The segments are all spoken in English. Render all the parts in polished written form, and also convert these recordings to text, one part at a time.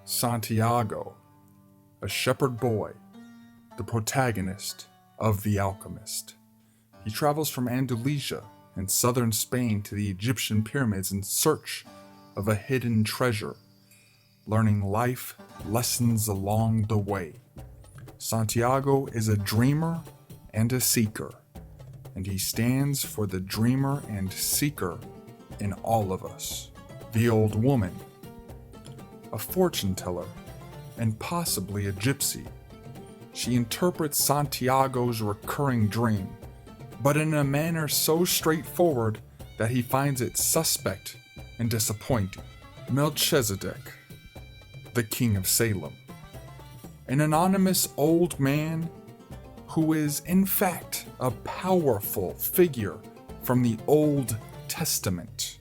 Santiago, a shepherd boy, the protagonist of The Alchemist. He travels from Andalusia in southern Spain to the Egyptian pyramids in search of a hidden treasure, learning life lessons along the way. Santiago is a dreamer and a seeker, and he stands for the dreamer and seeker in all of us. The old woman, a fortune teller, and possibly a gypsy. She interprets Santiago's recurring dream, but in a manner so straightforward that he finds it suspect and disappointing. Melchizedek, the king of Salem, an anonymous old man who is in fact a powerful figure from the Old Testament.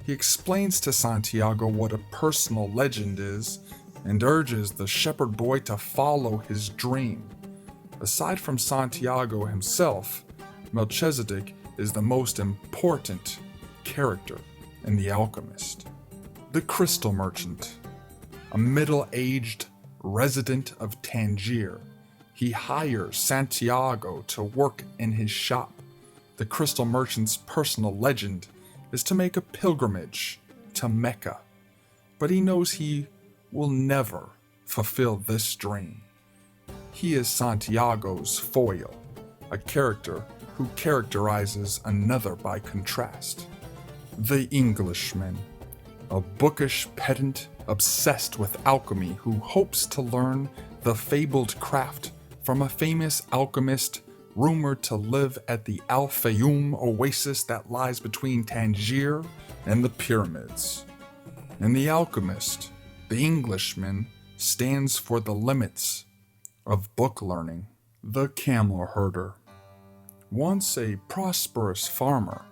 He explains to Santiago what a personal legend is and urges the shepherd boy to follow his dream. Aside from Santiago himself, Melchizedek is the most important character in The Alchemist. The crystal merchant, a middle-aged resident of Tangier. He hires Santiago to work in his shop. The crystal merchant's personal legend is to make a pilgrimage to Mecca, but he knows he will never fulfill this dream. He is Santiago's foil, a character who characterizes another by contrast. The Englishman, a bookish pedant obsessed with alchemy who hopes to learn the fabled craft from a famous alchemist rumored to live at the Al-Fayoum oasis that lies between Tangier and the pyramids. In The Alchemist, the Englishman stands for the limits of book learning. The camel herder, once a prosperous farmer,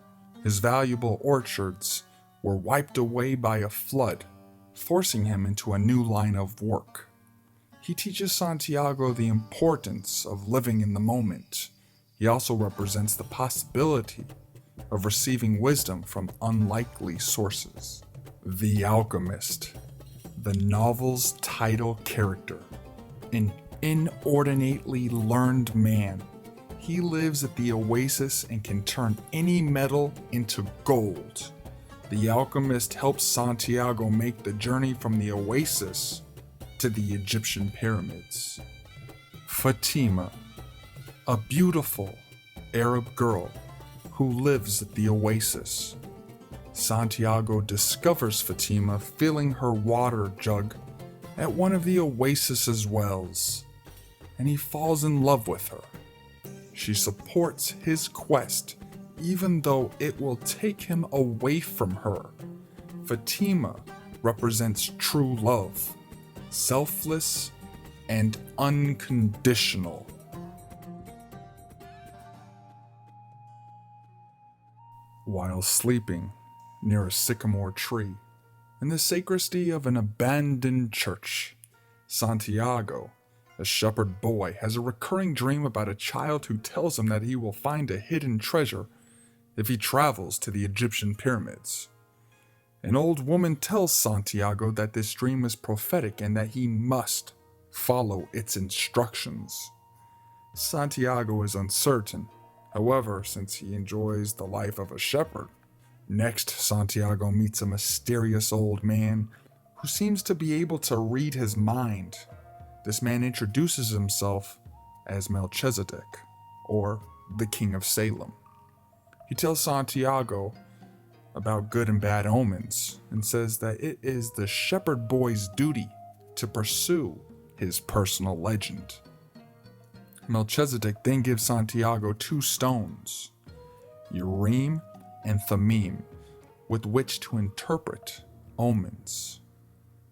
his valuable orchards were wiped away by a flood, forcing him into a new line of work. He teaches Santiago the importance of living in the moment. He also represents the possibility of receiving wisdom from unlikely sources. The Alchemist, the novel's title character, an inordinately learned man. He lives at the Oasis and can turn any metal into gold. The Alchemist helps Santiago make the journey from the Oasis to the Egyptian pyramids. Fatima, a beautiful Arab girl who lives at the Oasis. Santiago discovers Fatima filling her water jug at one of the Oasis's wells, and he falls in love with her. She supports his quest even though it will take him away from her. Fatima represents true love, selfless and unconditional. While sleeping near a sycamore tree in the sacristy of an abandoned church, Santiago, a shepherd boy, has a recurring dream about a child who tells him that he will find a hidden treasure if he travels to the Egyptian pyramids. An old woman tells Santiago that this dream is prophetic and that he must follow its instructions. Santiago is uncertain, however, since he enjoys the life of a shepherd. Next, Santiago meets a mysterious old man who seems to be able to read his mind. This man introduces himself as Melchizedek, or the King of Salem. He tells Santiago about good and bad omens and says that it is the shepherd boy's duty to pursue his personal legend. Melchizedek then gives Santiago 2 stones, Urim and Thummim, with which to interpret omens.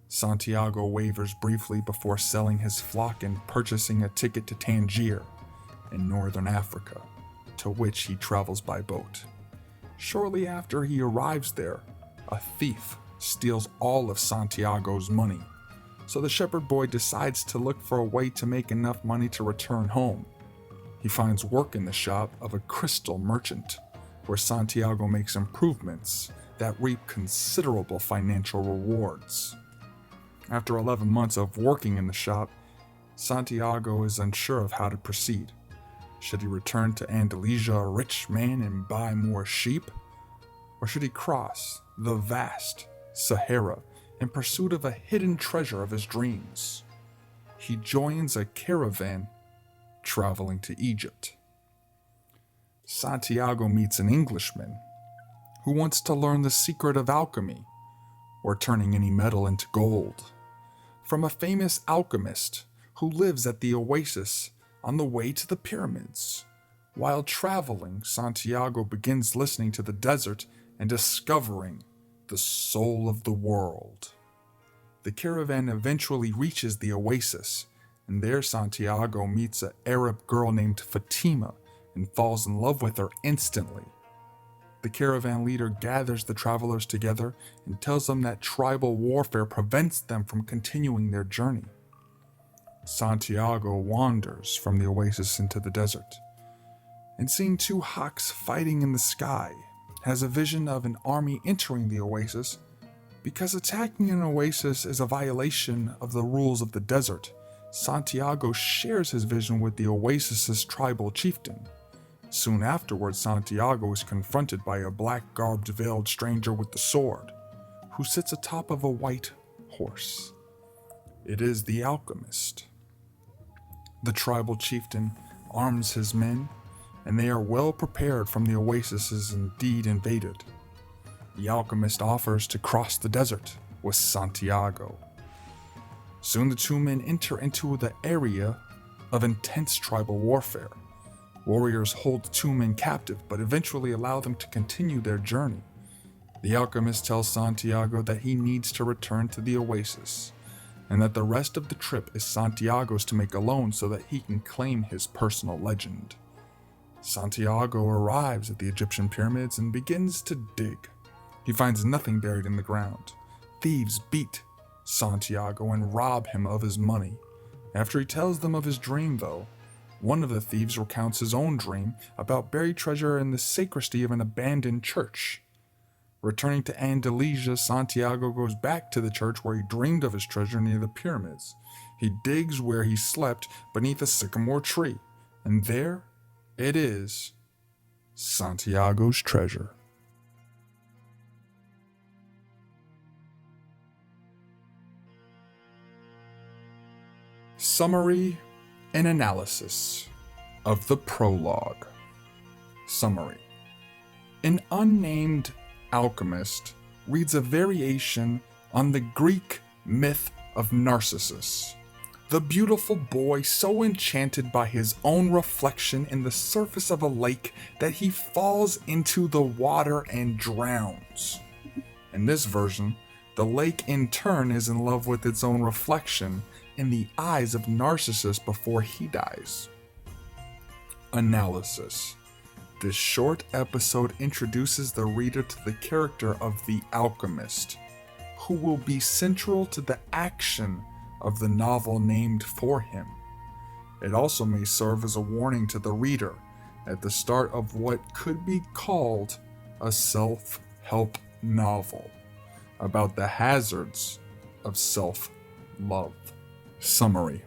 Santiago wavers briefly before selling his flock and purchasing a ticket to Tangier in northern Africa, to which he travels by boat. Shortly after he arrives there, a thief steals all of Santiago's money, so the shepherd boy decides to look for a way to make enough money to return home. He finds work in the shop of a crystal merchant, where Santiago makes improvements that reap considerable financial rewards. After 11 months of working in the shop, Santiago is unsure of how to proceed. Should he return to Andalusia a rich man and buy more sheep? Or should he cross the vast Sahara in pursuit of a hidden treasure of his dreams? He joins a caravan traveling to Egypt. Santiago meets an Englishman who wants to learn the secret of alchemy, or turning any metal into gold, from a famous alchemist who lives at the Oasis on the way to the pyramids. While traveling, Santiago begins listening to the desert and discovering the soul of the world. The caravan eventually reaches the Oasis, and there Santiago meets an Arab girl named Fatima and falls in love with her instantly. The caravan leader gathers the travelers together and tells them that tribal warfare prevents them from continuing their journey. Santiago wanders from the oasis into the desert, and seeing two hawks fighting in the sky, has a vision of an army entering the oasis. Because attacking an oasis is a violation of the rules of the desert, Santiago shares his vision with the oasis's tribal chieftain. Soon afterwards, Santiago is confronted by a black-garbed veiled stranger with the sword, who sits atop of a white horse. It is the Alchemist. The tribal chieftain arms his men, and they are well prepared from the oasis is indeed invaded. The Alchemist offers to cross the desert with Santiago. Soon the two men enter into the area of intense tribal warfare. Warriors hold the two men captive, but eventually allow them to continue their journey. The Alchemist tells Santiago that he needs to return to the oasis, and that the rest of the trip is Santiago's to make alone so that he can claim his personal legend. Santiago arrives at the Egyptian pyramids and begins to dig. He finds nothing buried in the ground. Thieves beat Santiago and rob him of his money. After he tells them of his dream, though, one of the thieves recounts his own dream about buried treasure in the sacristy of an abandoned church. Returning to Andalusia, Santiago goes back to the church where he dreamed of his treasure near the pyramids. He digs where he slept beneath a sycamore tree, and there it is, Santiago's treasure. Summary and analysis of the prologue. Summary. An unnamed alchemist reads a variation on the Greek myth of Narcissus, the beautiful boy so enchanted by his own reflection in the surface of a lake that he falls into the water and drowns. In this version, the lake in turn is in love with its own reflection in the eyes of Narcissus before he dies. Analysis. This short episode introduces the reader to the character of the Alchemist, who will be central to the action of the novel named for him. It also may serve as a warning to the reader at the start of what could be called a self-help novel about the hazards of self-love. Summary.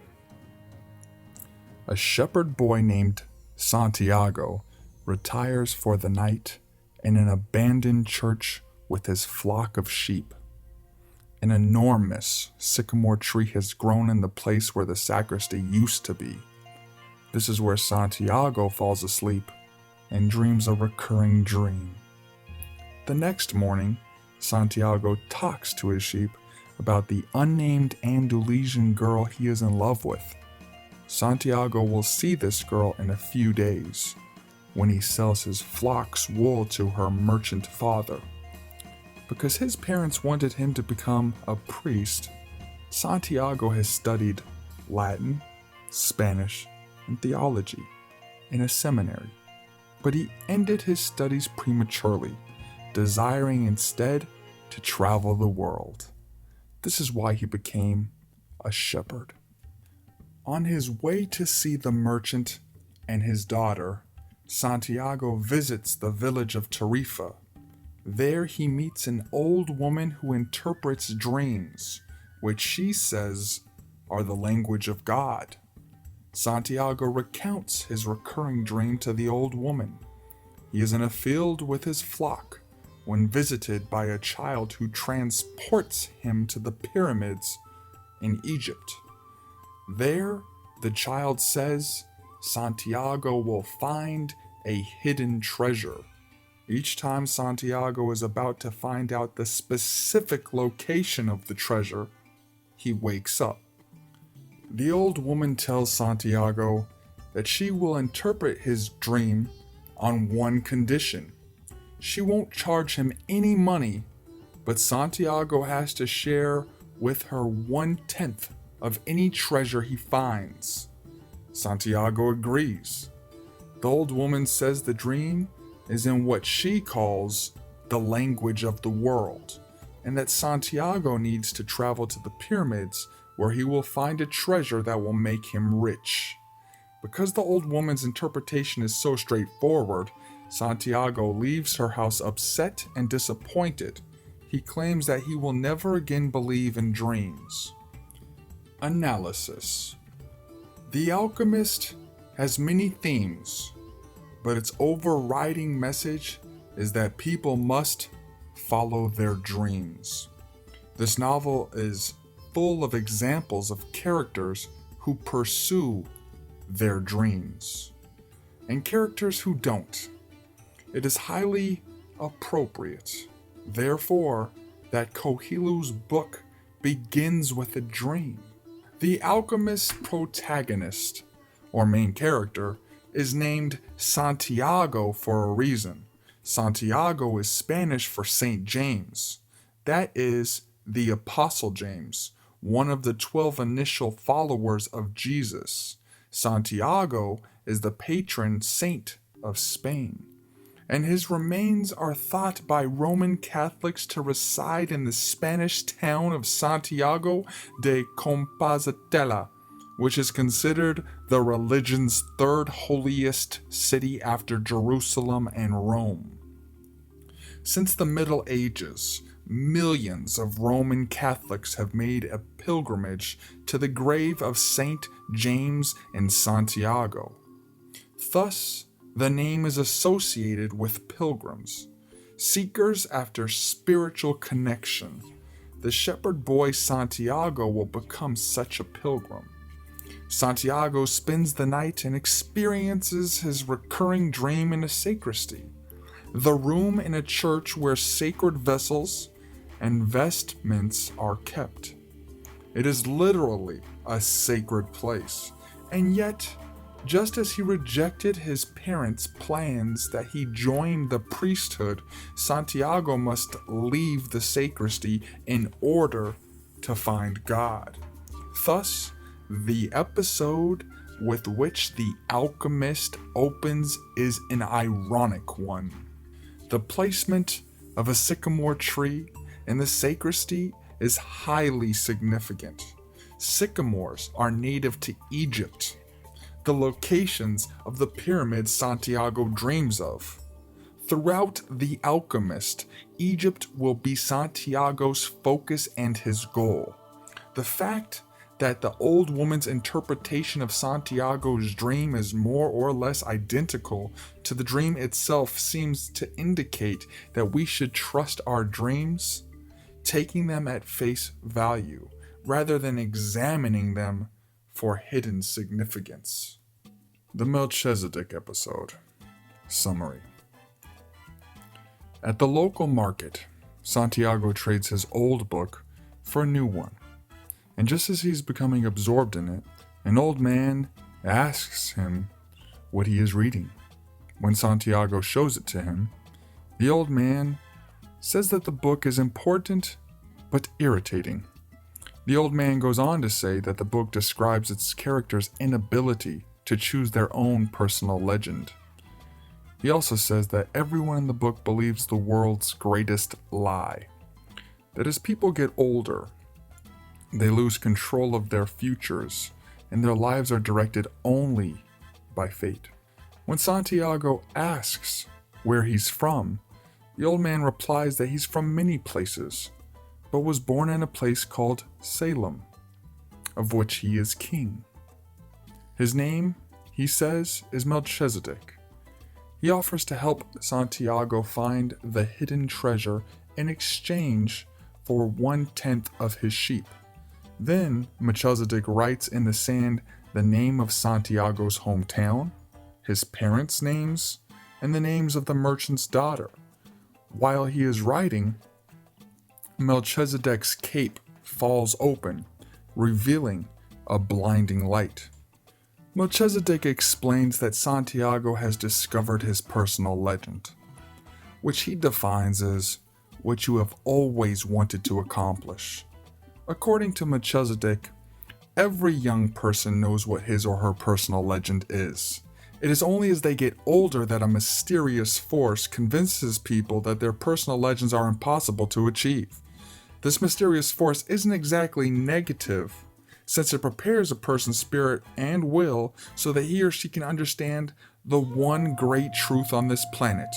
A shepherd boy named Santiago retires for the night in an abandoned church with his flock of sheep. An enormous sycamore tree has grown in the place where the sacristy used to be. This is where Santiago falls asleep and dreams a recurring dream. The next morning, Santiago talks to his sheep about the unnamed Andalusian girl he is in love with. Santiago will see this girl in a few days, when he sells his flock's wool to her merchant father. Because his parents wanted him to become a priest, Santiago has studied Latin, Spanish, and theology in a seminary, but he ended his studies prematurely, desiring instead to travel the world. This is why he became a shepherd. On his way to see the merchant and his daughter, Santiago visits the village of Tarifa. There he meets an old woman who interprets dreams which she says are the language of God. Santiago recounts his recurring dream to the old woman. He is in a field with his flock when visited by a child who transports him to the pyramids in Egypt. There, the child says Santiago will find a hidden treasure. Each time Santiago is about to find out the specific location of the treasure, he wakes up. The old woman tells Santiago that she will interpret his dream on one condition. She won't charge him any money, but Santiago has to share with her 1/10 of any treasure he finds. Santiago agrees. The old woman says the dream is in what she calls the language of the world, and that Santiago needs to travel to the pyramids where he will find a treasure that will make him rich. Because the old woman's interpretation is so straightforward, Santiago leaves her house upset and disappointed. He claims that he will never again believe in dreams. Analysis. The Alchemist has many themes, but its overriding message is that people must follow their dreams. This novel is full of examples of characters who pursue their dreams and characters who don't. It is highly appropriate, therefore, that Coelho's book begins with a dream. The Alchemist protagonist, or main character, is named Santiago for a reason. Santiago is Spanish for Saint James. That is the Apostle James, one of the 12 initial followers of Jesus. Santiago is the patron saint of Spain, and his remains are thought by Roman Catholics to reside in the Spanish town of Santiago de Compostela, which is considered the religion's third holiest city after Jerusalem and Rome. Since the Middle Ages, millions of Roman Catholics have made a pilgrimage to the grave of Saint James in Santiago. Thus, the name is associated with pilgrims, seekers after spiritual connection. The shepherd boy Santiago will become such a pilgrim. Santiago spends the night and experiences his recurring dream in a sacristy, the room in a church where sacred vessels and vestments are kept. It is literally a sacred place, and yet, just as he rejected his parents' plans that he join the priesthood, Santiago must leave the sacristy in order to find God. Thus, the episode with which the Alchemist opens is an ironic one. The placement of a sycamore tree in the sacristy is highly significant. Sycamores are native to Egypt, the locations of the pyramids Santiago dreams of. Throughout The Alchemist, Egypt will be Santiago's focus and his goal. The fact that the old woman's interpretation of Santiago's dream is more or less identical to the dream itself seems to indicate that we should trust our dreams, taking them at face value, rather than examining them for hidden significance. The Melchizedek episode. Summary. At the local market, Santiago trades his old book for a new one. And just as he's becoming absorbed in it, an old man asks him what he is reading. When Santiago shows it to him, the old man says that the book is important but irritating. The old man goes on to say that the book describes its characters' inability to choose their own personal legend. He also says that everyone in the book believes the world's greatest lie, that as people get older, they lose control of their futures, and their lives are directed only by fate. When Santiago asks where he's from, the old man replies that he's from many places, but was born in a place called Salem, of which he is king. His name, he says, is Melchizedek. He offers to help Santiago find the hidden treasure in exchange for 1/10 of his sheep. Then Melchizedek writes in the sand the name of Santiago's hometown, his parents' names, and the names of the merchant's daughter. While he is writing, Melchizedek's cape falls open, revealing a blinding light. Melchizedek explains that Santiago has discovered his personal legend, which he defines as what you have always wanted to accomplish. According to Melchizedek, every young person knows what his or her personal legend is. It is only as they get older that a mysterious force convinces people that their personal legends are impossible to achieve. This mysterious force isn't exactly negative, since it prepares a person's spirit and will so that he or she can understand the one great truth on this planet.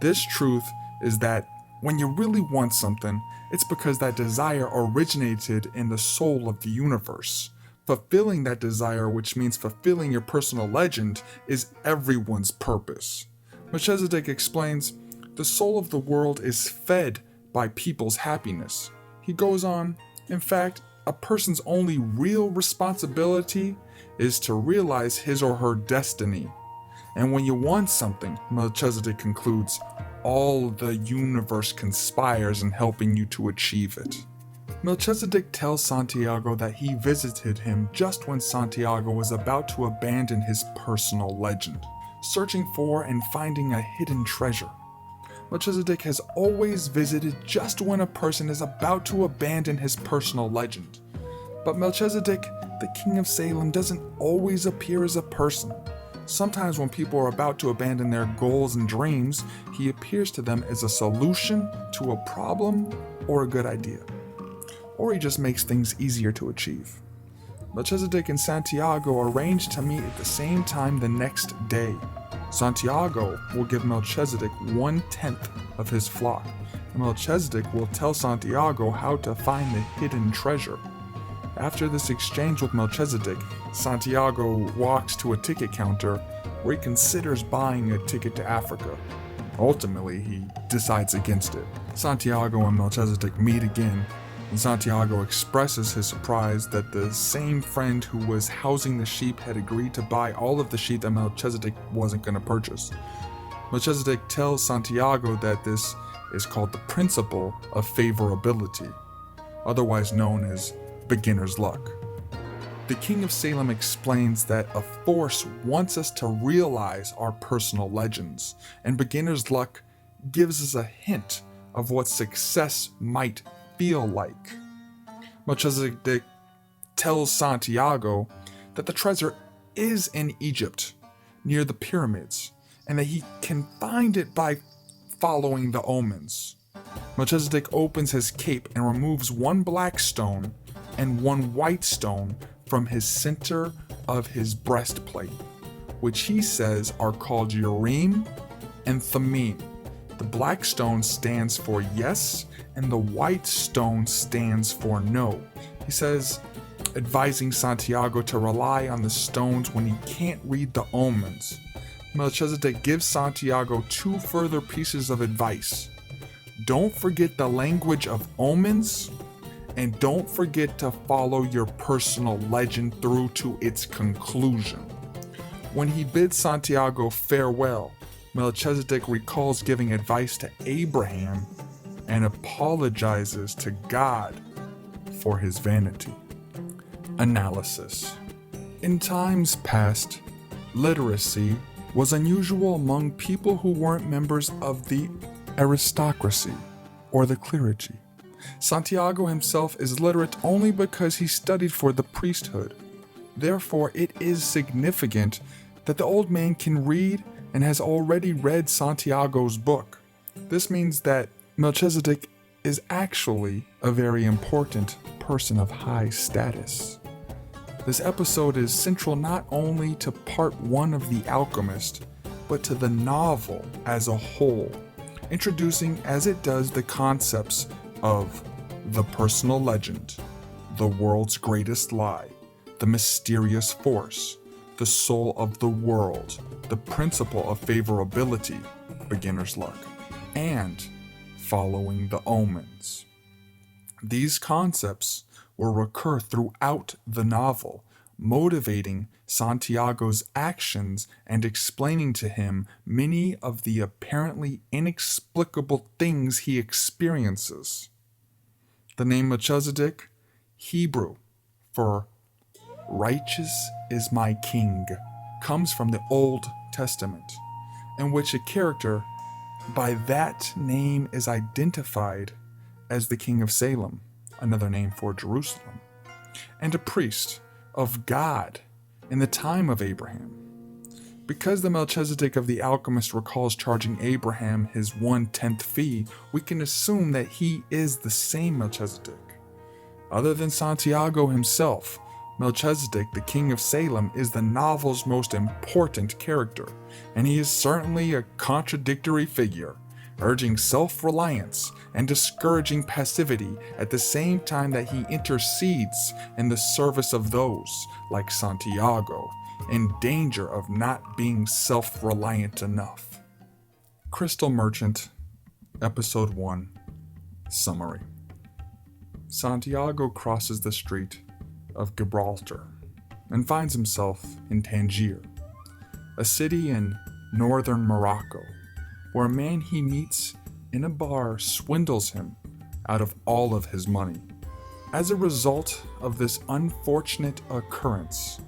This truth is that when you really want something, it's because that desire originated in the soul of the universe. Fulfilling that desire, which means fulfilling your personal legend, is everyone's purpose. Melchizedek explains, the soul of the world is fed by people's happiness. He goes on, in fact, a person's only real responsibility is to realize his or her destiny. And when you want something, Melchizedek concludes, all the universe conspires in helping you to achieve it. Melchizedek tells Santiago that he visited him just when Santiago was about to abandon his personal legend, searching for and finding a hidden treasure. Melchizedek has always visited just when a person is about to abandon his personal legend. But Melchizedek, the king of Salem, doesn't always appear as a person. Sometimes when people are about to abandon their goals and dreams, he appears to them as a solution to a problem or a good idea. Or he just makes things easier to achieve. Melchizedek and Santiago arrange to meet at the same time the next day. Santiago will give Melchizedek 1/10 of his flock, and Melchizedek will tell Santiago how to find the hidden treasure. After this exchange with Melchizedek, Santiago walks to a ticket counter where he considers buying a ticket to Africa. Ultimately, he decides against it. Santiago and Melchizedek meet again, and Santiago expresses his surprise that the same friend who was housing the sheep had agreed to buy all of the sheep that Melchizedek wasn't going to purchase. Melchizedek tells Santiago that this is called the principle of favorability, otherwise known as beginner's luck. The king of Salem explains that a force wants us to realize our personal legends, and beginner's luck gives us a hint of what success might feel like. Melchizedek tells Santiago that the treasure is in Egypt, near the pyramids, and that he can find it by following the omens. Melchizedek opens his cape and removes one black stone and one white stone from his center of his breastplate, which he says are called Urim and Thummim. The black stone stands for yes, and the white stone stands for no. He says, advising Santiago to rely on the stones when he can't read the omens. Melchizedek gives Santiago 2 further pieces of advice. Don't forget the language of omens, and don't forget to follow your personal legend through to its conclusion. When he bids Santiago farewell, Melchizedek recalls giving advice to Abraham and apologizes to God for his vanity. Analysis. In times past, literacy was unusual among people who weren't members of the aristocracy or the clergy. Santiago himself is literate only because he studied for the priesthood. Therefore, it is significant that the old man can read and has already read Santiago's book. This means that Melchizedek is actually a very important person of high status. This episode is central not only to part 1 of The Alchemist, but to the novel as a whole, introducing as it does the concepts of the personal legend, the world's greatest lie, the mysterious force, the soul of the world, the principle of favorability, beginner's luck, and following the omens. These concepts will recur throughout the novel, motivating Santiago's actions and explaining to him many of the apparently inexplicable things he experiences. The name Melchizedek, Hebrew for righteous is my king, comes from the Old Testament, in which a character by that name is identified as the king of Salem, another name for Jerusalem, and a priest of God in the time of Abraham. Because the Melchizedek of the Alchemist recalls charging Abraham his 1/10 fee, we can assume that he is the same Melchizedek. Other than Santiago himself, Melchizedek, the king of Salem, is the novel's most important character, and he is certainly a contradictory figure, urging self-reliance and discouraging passivity at the same time that he intercedes in the service of those, like Santiago, in danger of not being self-reliant enough. Crystal Merchant, Episode 1, Summary. Santiago crosses the Strait of Gibraltar and finds himself in Tangier, a city in northern Morocco, where a man he meets in a bar swindles him out of all of his money. As a result of this unfortunate occurrence,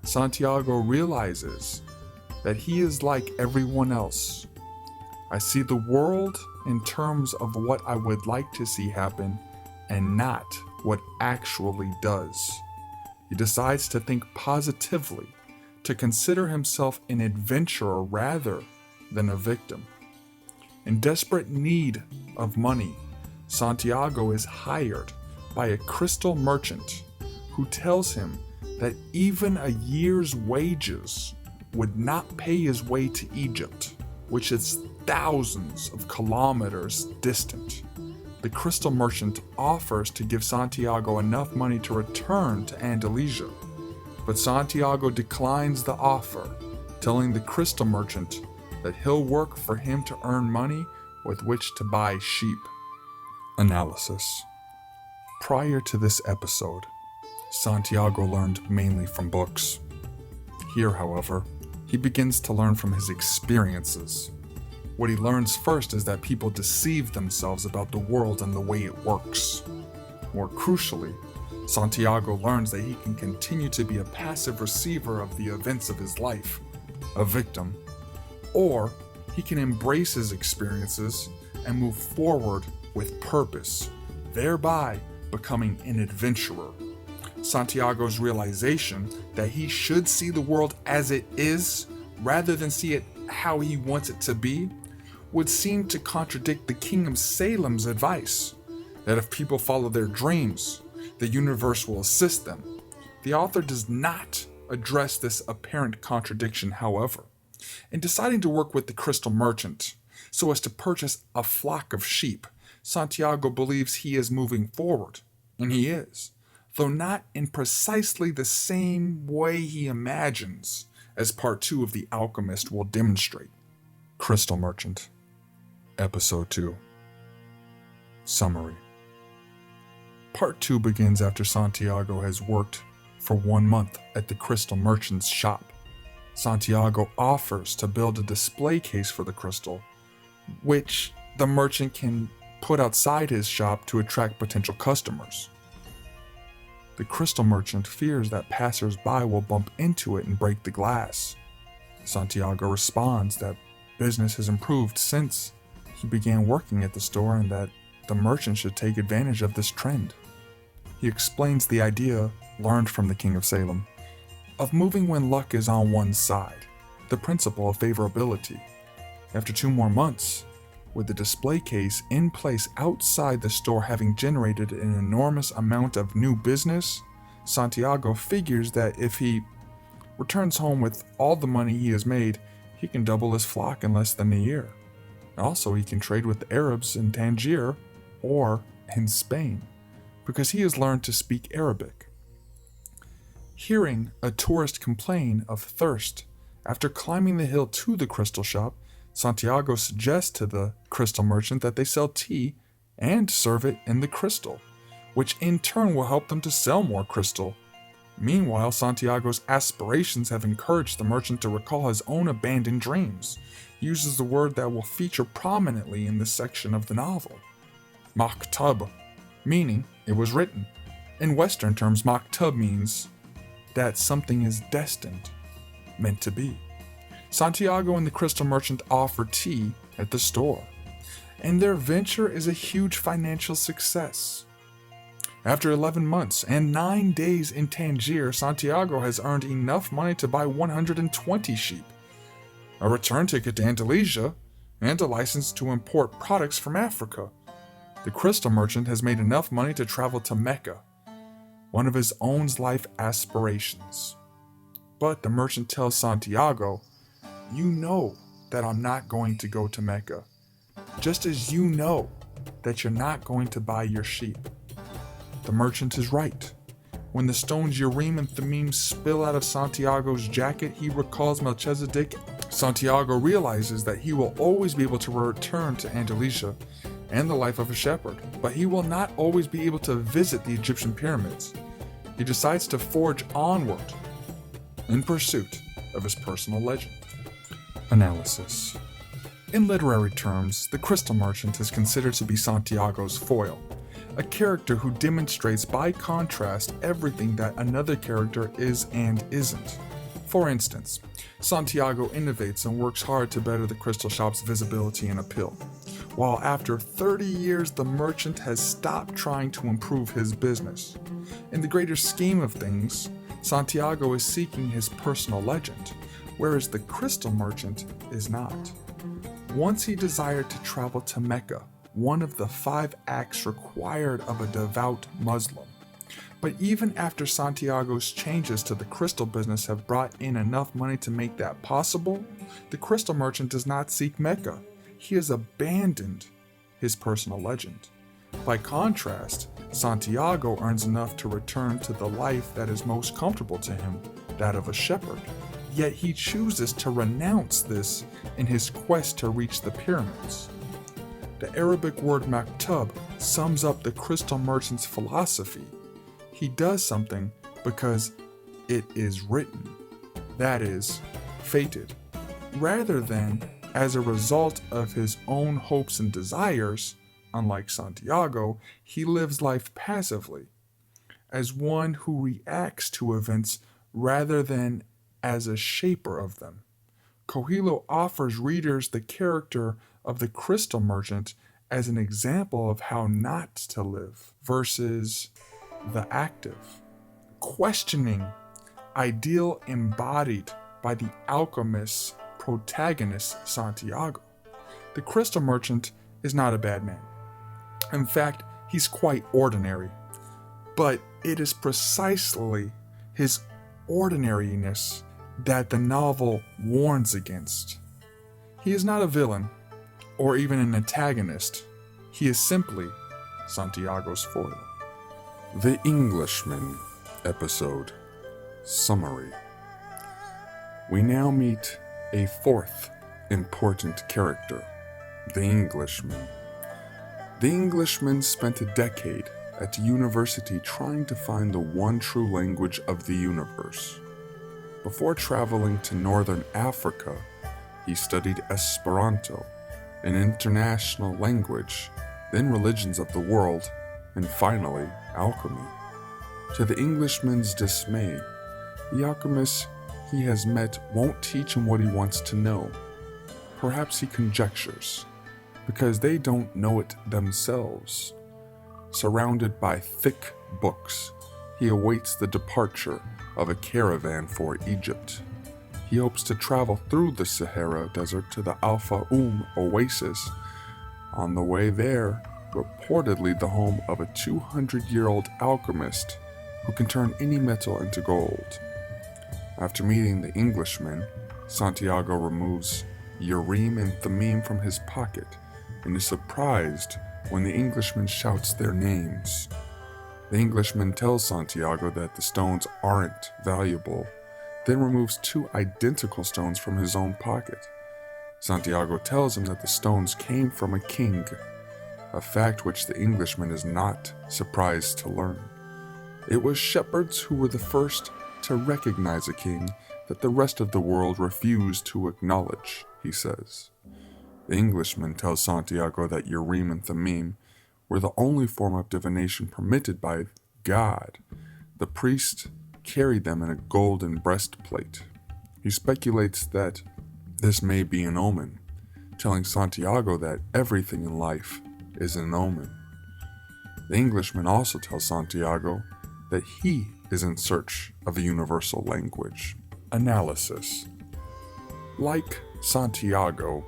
Santiago realizes that he is like everyone else. I see the world in terms of what I would like to see happen and not what actually does. He decides to think positively, to consider himself an adventurer rather than a victim. In desperate need of money, Santiago is hired by a crystal merchant who tells him that even a year's wages would not pay his way to Egypt, which is thousands of kilometers distant. The crystal merchant offers to give Santiago enough money to return to Andalusia, but Santiago declines the offer, telling the crystal merchant that he'll work for him to earn money with which to buy sheep. Analysis. Prior to this episode, Santiago learned mainly from books. Here, however, he begins to learn from his experiences. What he learns first is that people deceive themselves about the world and the way it works. More crucially, Santiago learns that he can continue to be a passive receiver of the events of his life, a victim, or he can embrace his experiences and move forward with purpose, thereby becoming an adventurer. Santiago's realization that he should see the world as it is rather than see it how he wants it to be would seem to contradict the King of Salem's advice that if people follow their dreams, the universe will assist them. The author does not address this apparent contradiction, however. In deciding to work with the crystal merchant so as to purchase a flock of sheep, Santiago believes he is moving forward, and he is, though not in precisely the same way he imagines, as Part 2 of The Alchemist will demonstrate. Crystal Merchant, Episode 2. Summary. Part 2 begins after Santiago has worked for 1 month at the crystal merchant's shop. Santiago offers to build a display case for the crystal, which the merchant can put outside his shop to attract potential customers. The crystal merchant fears that passers-by will bump into it and break the glass. Santiago responds that business has improved since he began working at the store and that the merchant should take advantage of this trend. He explains the idea, learned from the King of Salem, of moving when luck is on one's side, the principle of favorability. After 2 more months, with the display case in place outside the store having generated an enormous amount of new business, Santiago figures that if he returns home with all the money he has made, he can double his flock in less than a year. Also, he can trade with the Arabs in Tangier or in Spain, because he has learned to speak Arabic. Hearing a tourist complain of thirst after climbing the hill to the crystal shop, Santiago suggests to the crystal merchant that they sell tea and serve it in the crystal, which in turn will help them to sell more crystal. Meanwhile, Santiago's aspirations have encouraged the merchant to recall his own abandoned dreams. He uses the word that will feature prominently in this section of the novel, maktub, meaning it was written. In Western terms, maktub means that something is destined, meant to be. Santiago and the crystal merchant offer tea at the store, and their venture is a huge financial success. After 11 months and 9 days in Tangier, Santiago has earned enough money to buy 120 sheep, a return ticket to Andalusia, and a license to import products from Africa. The crystal merchant has made enough money to travel to Mecca, one of his own life aspirations. But the merchant tells Santiago, "You know that I'm not going to go to Mecca, just as you know that you're not going to buy your sheep." The merchant is right. When the stones Urim and Thummim spill out of Santiago's jacket, he recalls Melchizedek. Santiago realizes that he will always be able to return to Andalusia and the life of a shepherd, but he will not always be able to visit the Egyptian pyramids. He decides to forge onward in pursuit of his personal legend. Analysis. In literary terms, the crystal merchant is considered to be Santiago's foil, a character who demonstrates by contrast everything that another character is and isn't. For instance, Santiago innovates and works hard to better the crystal shop's visibility and appeal, while after 30 years the merchant has stopped trying to improve his business. In the greater scheme of things, Santiago is seeking his personal legend, whereas the crystal merchant is not. Once he desired to travel to Mecca, one of the 5 acts required of a devout Muslim. But even after Santiago's changes to the crystal business have brought in enough money to make that possible, the crystal merchant does not seek Mecca. He has abandoned his personal legend. By contrast, Santiago earns enough to return to the life that is most comfortable to him, that of a shepherd. Yet he chooses to renounce this in his quest to reach the pyramids. The Arabic word maktub sums up the crystal merchant's philosophy. He does something because it is written, that is, fated, rather than as a result of his own hopes and desires. Unlike Santiago, he lives life passively, as one who reacts to events rather than as a shaper of them. Coelho offers readers the character of the crystal merchant as an example of how not to live versus the active, questioning ideal embodied by the alchemist's protagonist Santiago. The crystal merchant is not a bad man. In fact, he's quite ordinary, but it is precisely his ordinariness that the novel warns against. He is not a villain, or even an antagonist. He is simply Santiago's foil. The Englishman episode summary. We now meet a 4th important character, the Englishman. The Englishman spent a decade at university trying to find the one true language of the universe. Before traveling to northern Africa, he studied Esperanto, an international language, then religions of the world, and finally, alchemy. To the Englishman's dismay, the alchemist he has met won't teach him what he wants to know. Perhaps he conjectures, because they don't know it themselves. Surrounded by thick books, he awaits the departure of a caravan for Egypt. He hopes to travel through the Sahara Desert to the Al-Fayoum Oasis. On the way there, reportedly the home of a 200-year-old alchemist who can turn any metal into gold. After meeting the Englishman, Santiago removes Urim and Thummim from his pocket and is surprised when the Englishman shouts their names. The Englishman tells Santiago that the stones aren't valuable, then removes two identical stones from his own pocket. Santiago tells him that the stones came from a king, a fact which the Englishman is not surprised to learn. It was shepherds who were the first to recognize a king that the rest of the world refused to acknowledge, he says. The Englishman tells Santiago that Urim and Thummim were the only form of divination permitted by God. The priest carried them in a golden breastplate. He speculates that this may be an omen, telling Santiago that everything in life is an omen. The Englishman also tells Santiago that he is in search of a universal language. Analysis. Like Santiago,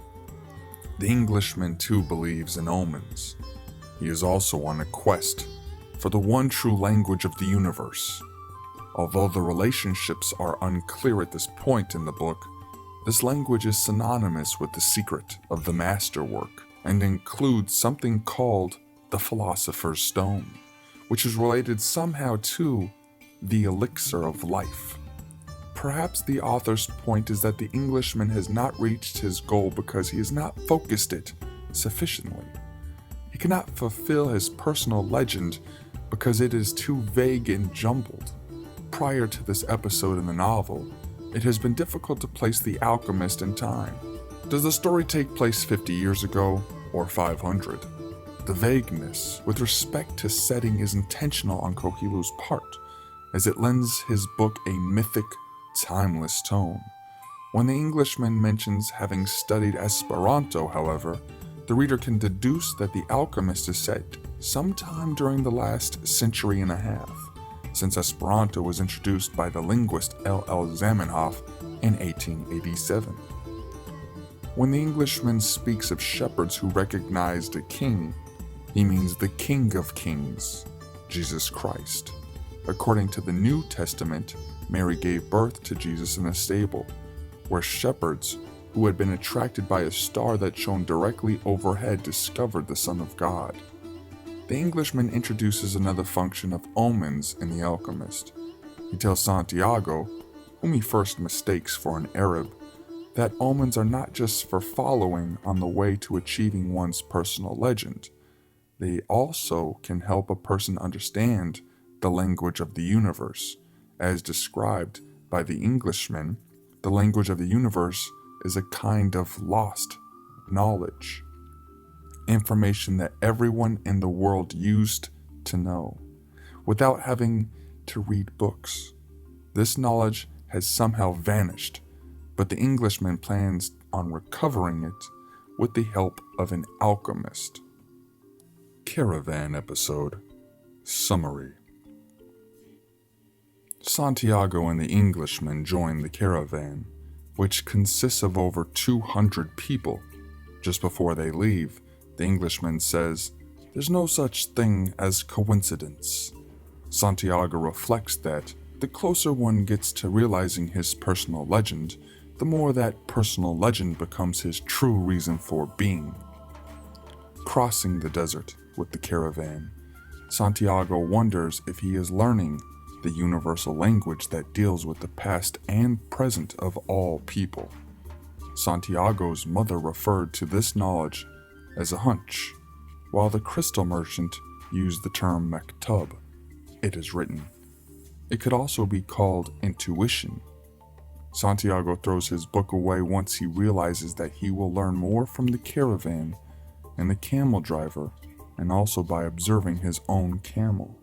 the Englishman too believes in omens. He is also on a quest for the one true language of the universe. Although the relationships are unclear at this point in the book, this language is synonymous with the secret of the masterwork and includes something called the Philosopher's Stone, which is related somehow to the elixir of life. Perhaps the author's point is that the Englishman has not reached his goal because he has not focused it sufficiently. He cannot fulfill his personal legend because it is too vague and jumbled. Prior to this episode in the novel, it has been difficult to place the Alchemist in time. Does the story take place 50 years ago or 500? The vagueness with respect to setting is intentional on Coelho's part, as it lends his book a mythic, timeless tone. When the Englishman mentions having studied Esperanto, however, the reader can deduce that the Alchemist is set sometime during the last century and a half, since Esperanto was introduced by the linguist L.L. Zamenhof in 1887. When the Englishman speaks of shepherds who recognized a king, he means the King of Kings, Jesus Christ. According to the New Testament, Mary gave birth to Jesus in a stable, where shepherds who had been attracted by a star that shone directly overhead discovered the Son of God. The Englishman introduces another function of omens in The Alchemist. He tells Santiago, whom he first mistakes for an Arab, that omens are not just for following on the way to achieving one's personal legend. They also can help a person understand the language of the universe. As described by the Englishman, the language of the universe is a kind of lost knowledge, information that everyone in the world used to know, without having to read books. This knowledge has somehow vanished, but the Englishman plans on recovering it with the help of an alchemist. Caravan episode. Summary. Santiago and the Englishman join the caravan, which consists of over 200 people. Just before they leave, the Englishman says, "There's no such thing as coincidence." Santiago reflects that the closer one gets to realizing his personal legend, the more that personal legend becomes his true reason for being. Crossing the desert with the caravan, Santiago wonders if he is learning the universal language that deals with the past and present of all people. Santiago's mother referred to this knowledge as a hunch, while the crystal merchant used the term maktub. It is written. It could also be called intuition. Santiago throws his book away once he realizes that he will learn more from the caravan and the camel driver, and also by observing his own camel.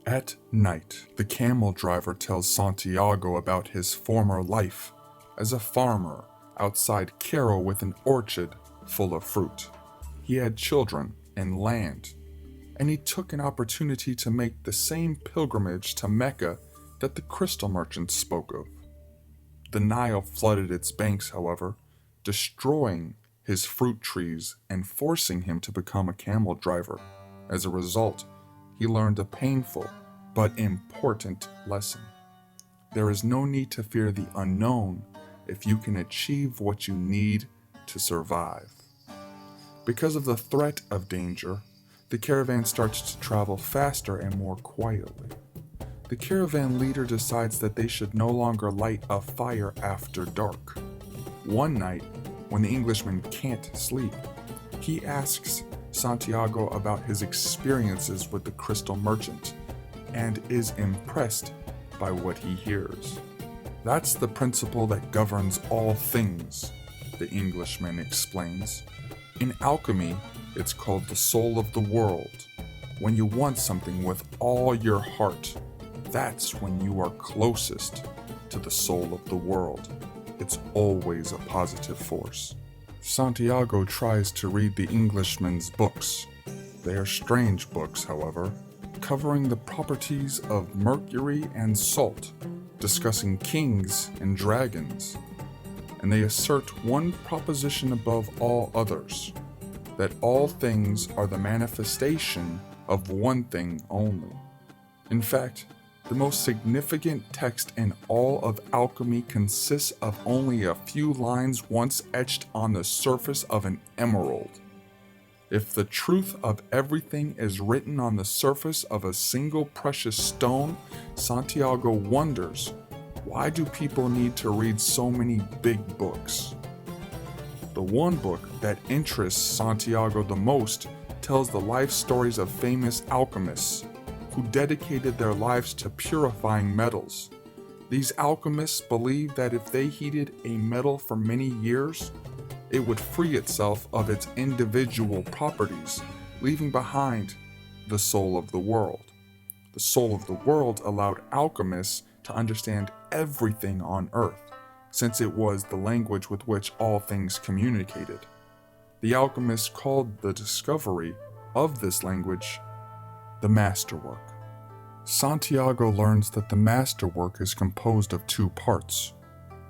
At night, the camel driver tells Santiago about his former life as a farmer outside Cairo with an orchard full of fruit. He had children and land, and he took an opportunity to make the same pilgrimage to Mecca that the crystal merchant spoke of. The Nile flooded its banks, however, destroying his fruit trees and forcing him to become a camel driver. As a result, he learned a painful but important lesson. There is no need to fear the unknown if you can achieve what you need to survive. Because of the threat of danger, The caravan starts to travel faster and more quietly. The caravan leader decides that they should no longer light a fire after dark. One night, when the Englishman can't sleep, he asks Santiago about his experiences with the crystal merchant and is impressed by what he hears. That's the principle that governs all things, the Englishman explains. In alchemy, it's called the soul of the world. When you want something with all your heart, that's when you are closest to the soul of the world. It's always a positive force. Santiago tries to read the Englishman's books. They are strange books, however, covering the properties of mercury and salt, discussing kings and dragons. And they assert one proposition above all others, that all things are the manifestation of one thing only. In fact, the most significant text in all of alchemy consists of only a few lines once etched on the surface of an emerald. If the truth of everything is written on the surface of a single precious stone, Santiago wonders, why do people need to read so many big books? The one book that interests Santiago the most tells the life stories of famous alchemists who dedicated their lives to purifying metals. These alchemists believed that if they heated a metal for many years, it would free itself of its individual properties, leaving behind the soul of the world. The soul of the world allowed alchemists to understand everything on earth, since it was the language with which all things communicated. The alchemists called the discovery of this language the masterwork. Santiago learns that the masterwork is composed of two parts,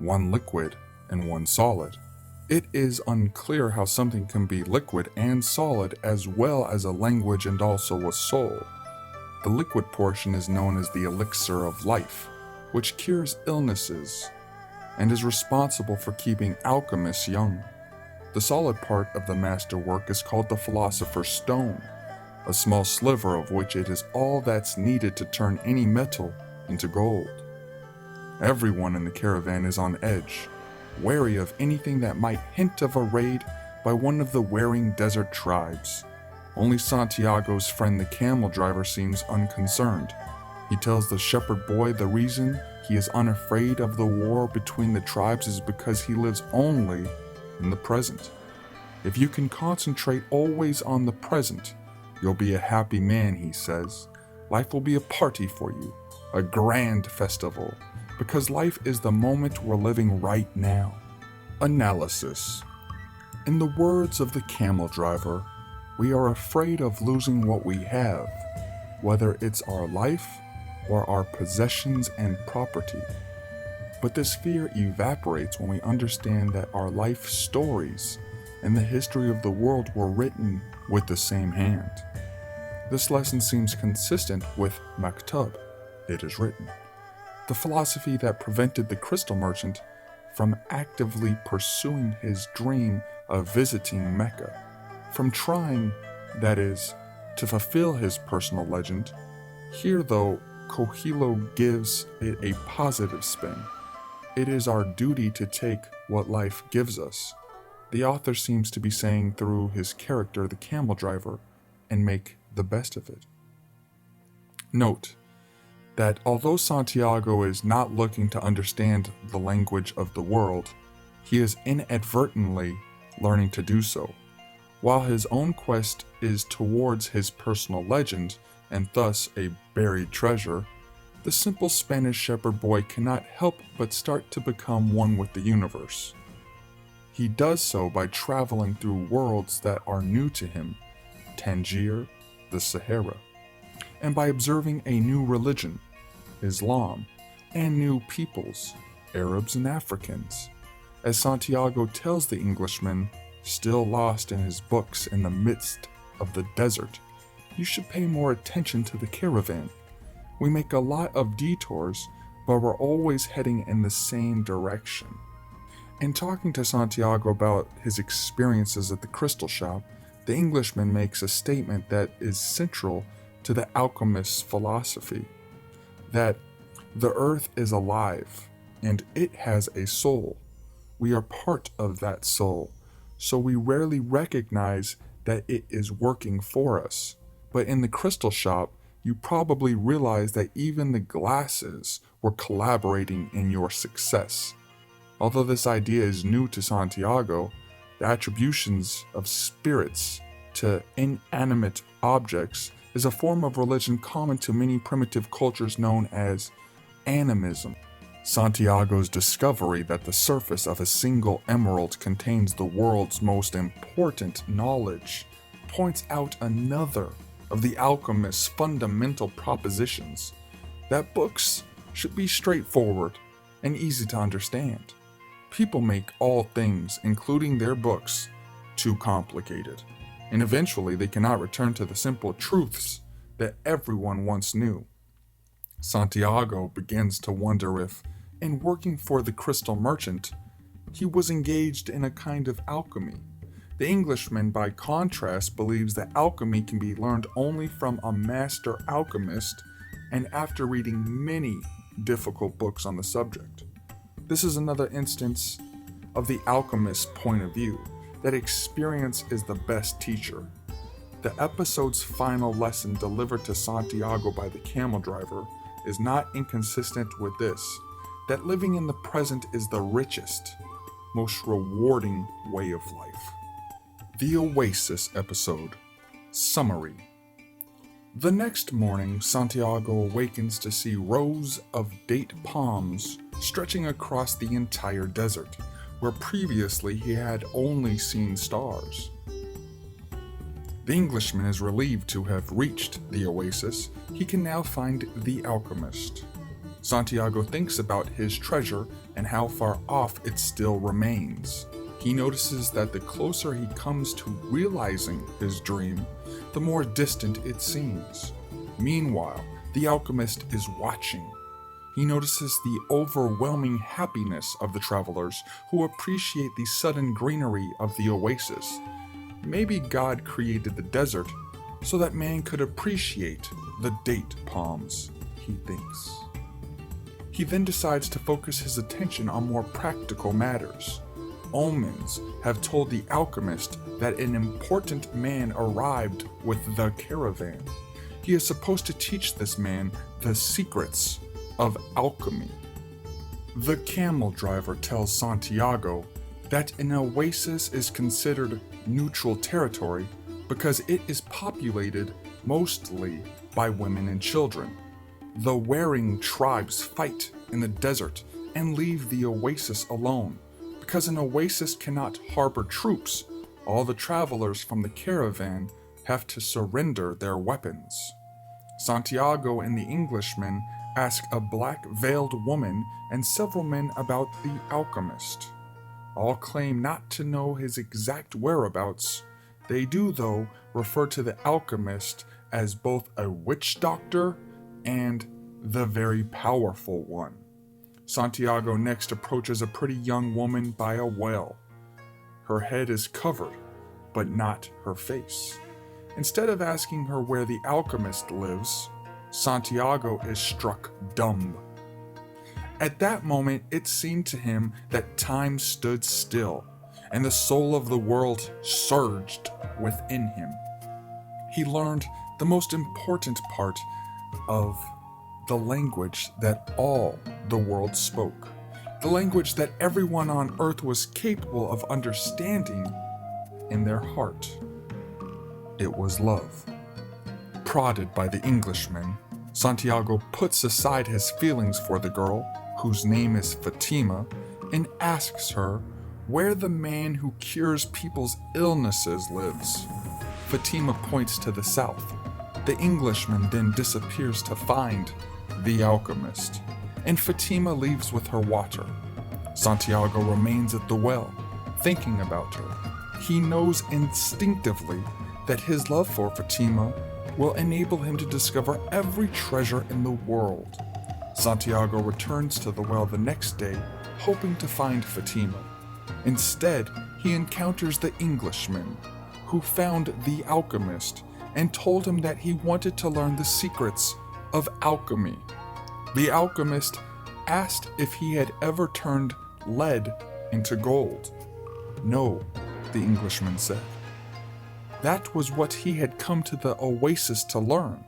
one liquid and one solid. It is unclear how something can be liquid and solid as well as a language and also a soul. The liquid portion is known as the elixir of life, which cures illnesses and is responsible for keeping alchemists young. The solid part of the masterwork is called the philosopher's stone, a small sliver of which it is all that's needed to turn any metal into gold. Everyone in the caravan is on edge, wary of anything that might hint of a raid by one of the warring desert tribes. Only Santiago's friend the camel driver seems unconcerned. He tells the shepherd boy the reason he is unafraid of the war between the tribes is because he lives only in the present. If you can concentrate always on the present, you'll be a happy man, he says. Life will be a party for you, a grand festival, because life is the moment we're living right now. Analysis. In the words of the camel driver, we are afraid of losing what we have, whether it's our life or our possessions and property. But this fear evaporates when we understand that our life stories and the history of the world were written with the same hand. This lesson seems consistent with Maktub, it is written, the philosophy that prevented the crystal merchant from actively pursuing his dream of visiting Mecca, from trying, that is, to fulfill his personal legend. Here, though, Coelho gives it a positive spin. It is our duty to take what life gives us. The author seems to be saying through his character, the camel driver, and make the best of it. Note that although Santiago is not looking to understand the language of the world, he is inadvertently learning to do so. While his own quest is towards his personal legend, and thus a buried treasure, the simple Spanish shepherd boy cannot help but start to become one with the universe. He does so by traveling through worlds that are new to him, Tangier, the Sahara, and by observing a new religion, Islam, and new peoples, Arabs and Africans. As Santiago tells the Englishman, still lost in his books in the midst of the desert, you should pay more attention to the caravan. We make a lot of detours, but we're always heading in the same direction. In talking to Santiago about his experiences at the crystal shop, the Englishman makes a statement that is central to the alchemist's philosophy, that the earth is alive and it has a soul. We are part of that soul, so we rarely recognize that it is working for us. But in the crystal shop, you probably realize that even the glasses were collaborating in your success. Although this idea is new to Santiago, the attributions of spirits to inanimate objects is a form of religion common to many primitive cultures known as animism. Santiago's discovery that the surface of a single emerald contains the world's most important knowledge points out another of the alchemist's fundamental propositions, that books should be straightforward and easy to understand. People make all things, including their books, too complicated, and eventually they cannot return to the simple truths that everyone once knew. Santiago begins to wonder if, in working for the crystal merchant, he was engaged in a kind of alchemy. The Englishman, by contrast, believes that alchemy can be learned only from a master alchemist and after reading many difficult books on the subject. This is another instance of the alchemist's point of view, that experience is the best teacher. The episode's final lesson delivered to Santiago by the camel driver is not inconsistent with this, that living in the present is the richest, most rewarding way of life. The Oasis episode. Summary. The next morning, Santiago awakens to see rows of date palms stretching across the entire desert, where previously he had only seen stars. The Englishman is relieved to have reached the oasis. He can now find the alchemist. Santiago thinks about his treasure and how far off it still remains. He notices that the closer he comes to realizing his dream, the more distant it seems. Meanwhile, the alchemist is watching. He notices the overwhelming happiness of the travelers who appreciate the sudden greenery of the oasis. Maybe God created the desert so that man could appreciate the date palms, he thinks. He then decides to focus his attention on more practical matters. Omens have told the alchemist that an important man arrived with the caravan. He is supposed to teach this man the secrets of alchemy. The camel driver tells Santiago that an oasis is considered neutral territory because it is populated mostly by women and children. The Waring tribes fight in the desert and leave the oasis alone. Because an oasis cannot harbor troops, all the travelers from the caravan have to surrender their weapons. Santiago and the Englishman ask a black-veiled woman and several men about the alchemist. All claim not to know his exact whereabouts. They do, though, refer to the alchemist as both a witch doctor and the very powerful one. Santiago next approaches a pretty young woman by a well. Her head is covered, but not her face. Instead of asking her where the alchemist lives, Santiago is struck dumb. At that moment, it seemed to him that time stood still, and the soul of the world surged within him. He learned the most important part of the language that all the world spoke, the language that everyone on earth was capable of understanding in their heart. It was love. Prodded by the Englishman, Santiago puts aside his feelings for the girl, whose name is Fatima, and asks her where the man who cures people's illnesses lives. Fatima points to the south. The Englishman then disappears to find the alchemist, and Fatima leaves with her water. Santiago remains at the well, thinking about her. He knows instinctively that his love for Fatima will enable him to discover every treasure in the world. Santiago returns to the well the next day, hoping to find Fatima. Instead, he encounters the Englishman, who found the alchemist and told him that he wanted to learn the secrets of alchemy. The alchemist asked if he had ever turned lead into gold. No, the Englishman said. That was what he had come to the Oasis to learn.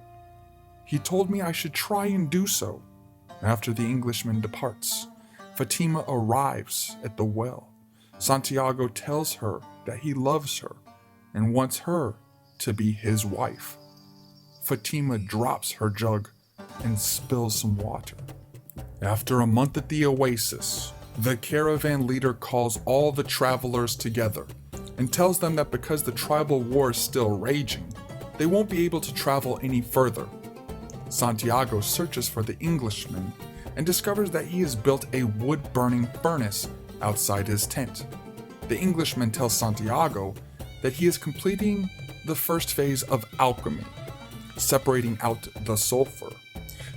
He told me I should try and do so. After the Englishman departs, Fatima arrives at the well. Santiago tells her that he loves her and wants her to be his wife. Fatima drops her jug and spills some water. After a month at the Oasis, the caravan leader calls all the travelers together and tells them that because the tribal war is still raging, they won't be able to travel any further. Santiago searches for the Englishman and discovers that he has built a wood-burning furnace outside his tent. The Englishman tells Santiago that he is completing the first phase of alchemy, separating out the sulfur.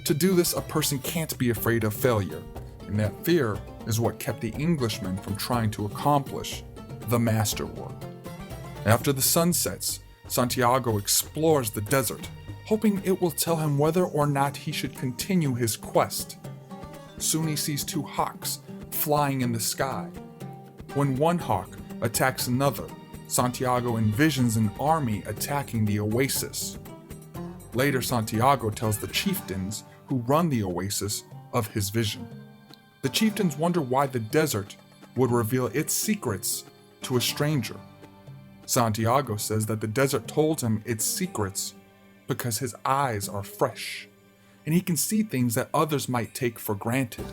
To do this, a person can't be afraid of failure, and that fear is what kept the Englishman from trying to accomplish the masterwork. After the sun sets, Santiago explores the desert, hoping it will tell him whether or not he should continue his quest. Soon he sees two hawks flying in the sky. When one hawk attacks another, Santiago envisions an army attacking the Oasis. Later, Santiago tells the chieftains who run the Oasis of his vision. The chieftains wonder why the desert would reveal its secrets to a stranger. Santiago says that the desert told him its secrets because his eyes are fresh, and he can see things that others might take for granted.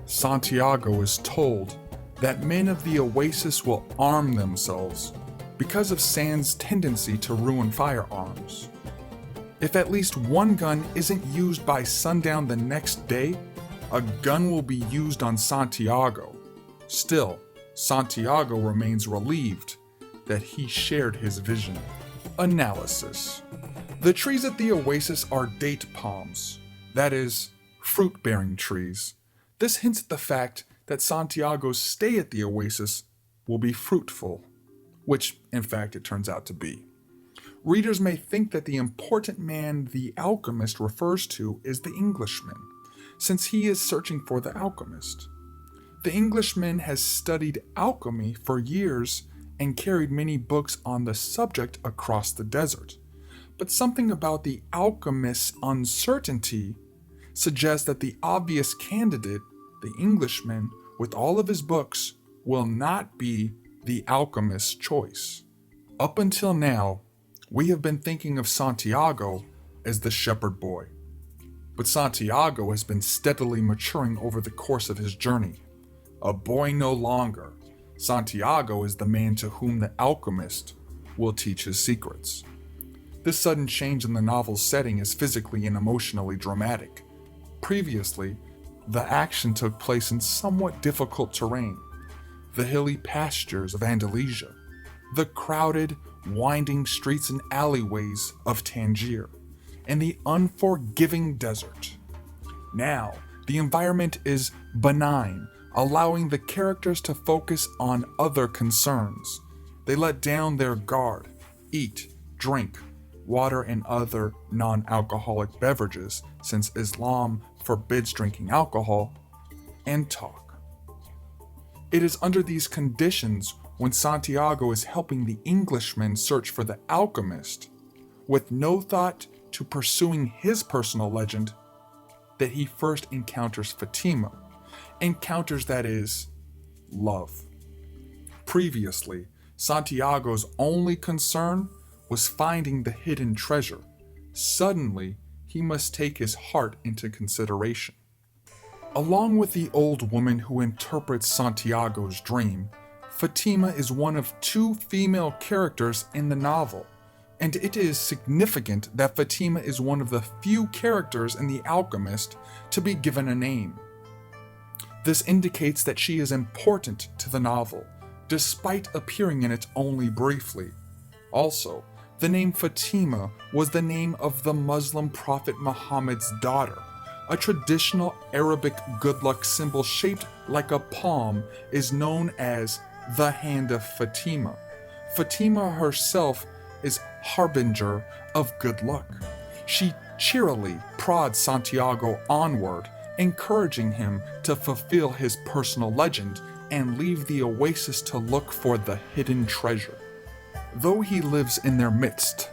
Santiago is told that men of the Oasis will arm themselves because of sand's tendency to ruin firearms. If at least one gun isn't used by sundown the next day, a gun will be used on Santiago. Still, Santiago remains relieved that he shared his vision. Analysis. The trees at the Oasis are date palms, that is, fruit-bearing trees. This hints at the fact that Santiago's stay at the Oasis will be fruitful, which, in fact, it turns out to be. Readers may think that the important man the alchemist refers to is the Englishman, since he is searching for the alchemist. The Englishman has studied alchemy for years and carried many books on the subject across the desert. But something about the alchemist's uncertainty suggests that the obvious candidate, the Englishman, with all of his books, will not be the alchemist's choice. Up until now, we have been thinking of Santiago as the shepherd boy. But Santiago has been steadily maturing over the course of his journey. A boy no longer, Santiago is the man to whom the alchemist will teach his secrets. This sudden change in the novel's setting is physically and emotionally dramatic. Previously, the action took place in somewhat difficult terrain, the hilly pastures of Andalusia, the crowded, winding streets and alleyways of Tangier, and the unforgiving desert. Now, the environment is benign, allowing the characters to focus on other concerns. They let down their guard, eat, drink, water and other non-alcoholic beverages, since Islam forbids drinking alcohol, and talk. It is under these conditions when Santiago is helping the Englishman search for the alchemist, with no thought to pursuing his personal legend, that he first encounters Fatima, encounters that is, love. Previously, Santiago's only concern was finding the hidden treasure. Suddenly, he must take his heart into consideration. Along with the old woman who interprets Santiago's dream, Fatima is one of two female characters in the novel, and it is significant that Fatima is one of the few characters in The Alchemist to be given a name. This indicates that she is important to the novel, despite appearing in it only briefly. Also, the name Fatima was the name of the Muslim prophet Muhammad's daughter. A traditional Arabic good luck symbol shaped like a palm is known as the Hand of Fatima. Fatima herself is harbinger of good luck. She cheerily prods Santiago onward, encouraging him to fulfill his personal legend and leave the oasis to look for the hidden treasure. Though he lives in their midst,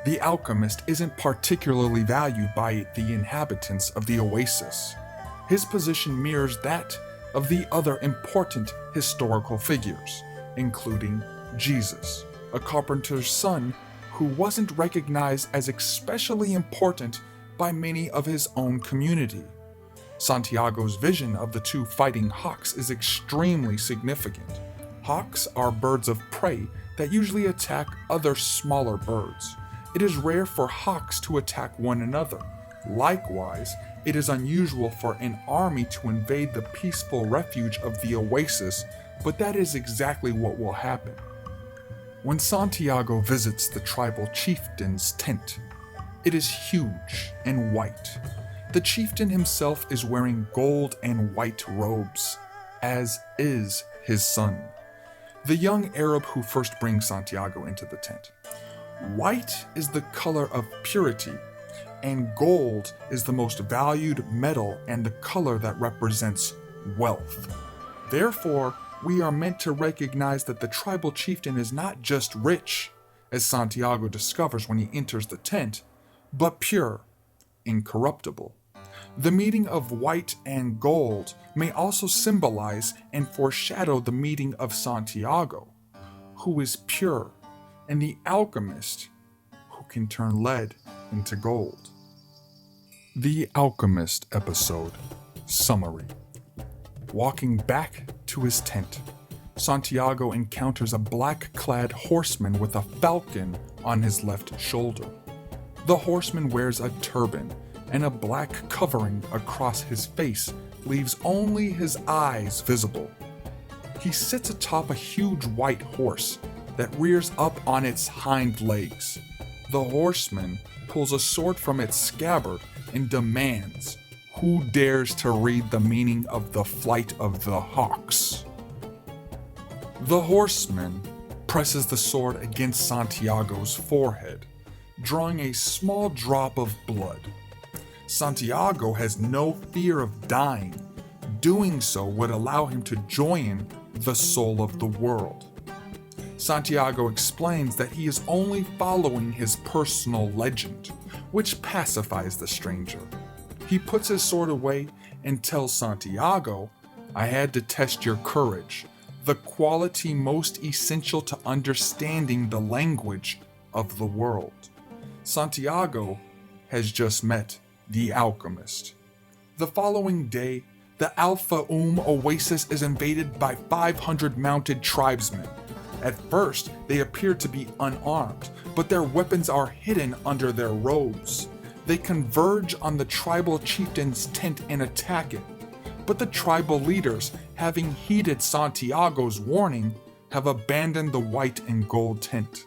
the alchemist isn't particularly valued by the inhabitants of the oasis. His position mirrors that of the other important historical figures, including Jesus, a carpenter's son who wasn't recognized as especially important by many of his own community. Santiago's vision of the two fighting hawks is extremely significant. Hawks are birds of prey that usually attack other smaller birds. It is rare for hawks to attack one another. Likewise, it is unusual for an army to invade the peaceful refuge of the oasis, but that is exactly what will happen. When Santiago visits the tribal chieftain's tent, it is huge and white. The chieftain himself is wearing gold and white robes, as is his son, the young Arab who first brings Santiago into the tent. White is the color of purity, and gold is the most valued metal and the color that represents wealth. Therefore, we are meant to recognize that the tribal chieftain is not just rich, as Santiago discovers when he enters the tent, but pure, incorruptible. The meeting of white and gold may also symbolize and foreshadow the meeting of Santiago, who is pure, and the alchemist, who can turn lead into gold. The Alchemist episode summary. Walking back to his tent, Santiago encounters a black-clad horseman with a falcon on his left shoulder. The horseman wears a turban, and a black covering across his face leaves only his eyes visible. He sits atop a huge white horse that rears up on its hind legs. The horseman pulls a sword from its scabbard and demands, "Who dares to read the meaning of the flight of the hawks?" The horseman presses the sword against Santiago's forehead, drawing a small drop of blood. Santiago has no fear of dying. Doing so would allow him to join the soul of the world. Santiago explains that he is only following his personal legend, which pacifies the stranger. He puts his sword away and tells Santiago, "I had to test your courage, the quality most essential to understanding the language of the world." Santiago has just met the alchemist. The following day, the Al-Fayoum oasis is invaded by 500 mounted tribesmen. At first, they appear to be unarmed, but their weapons are hidden under their robes. They converge on the tribal chieftain's tent and attack it. But the tribal leaders, having heeded Santiago's warning, have abandoned the white and gold tent.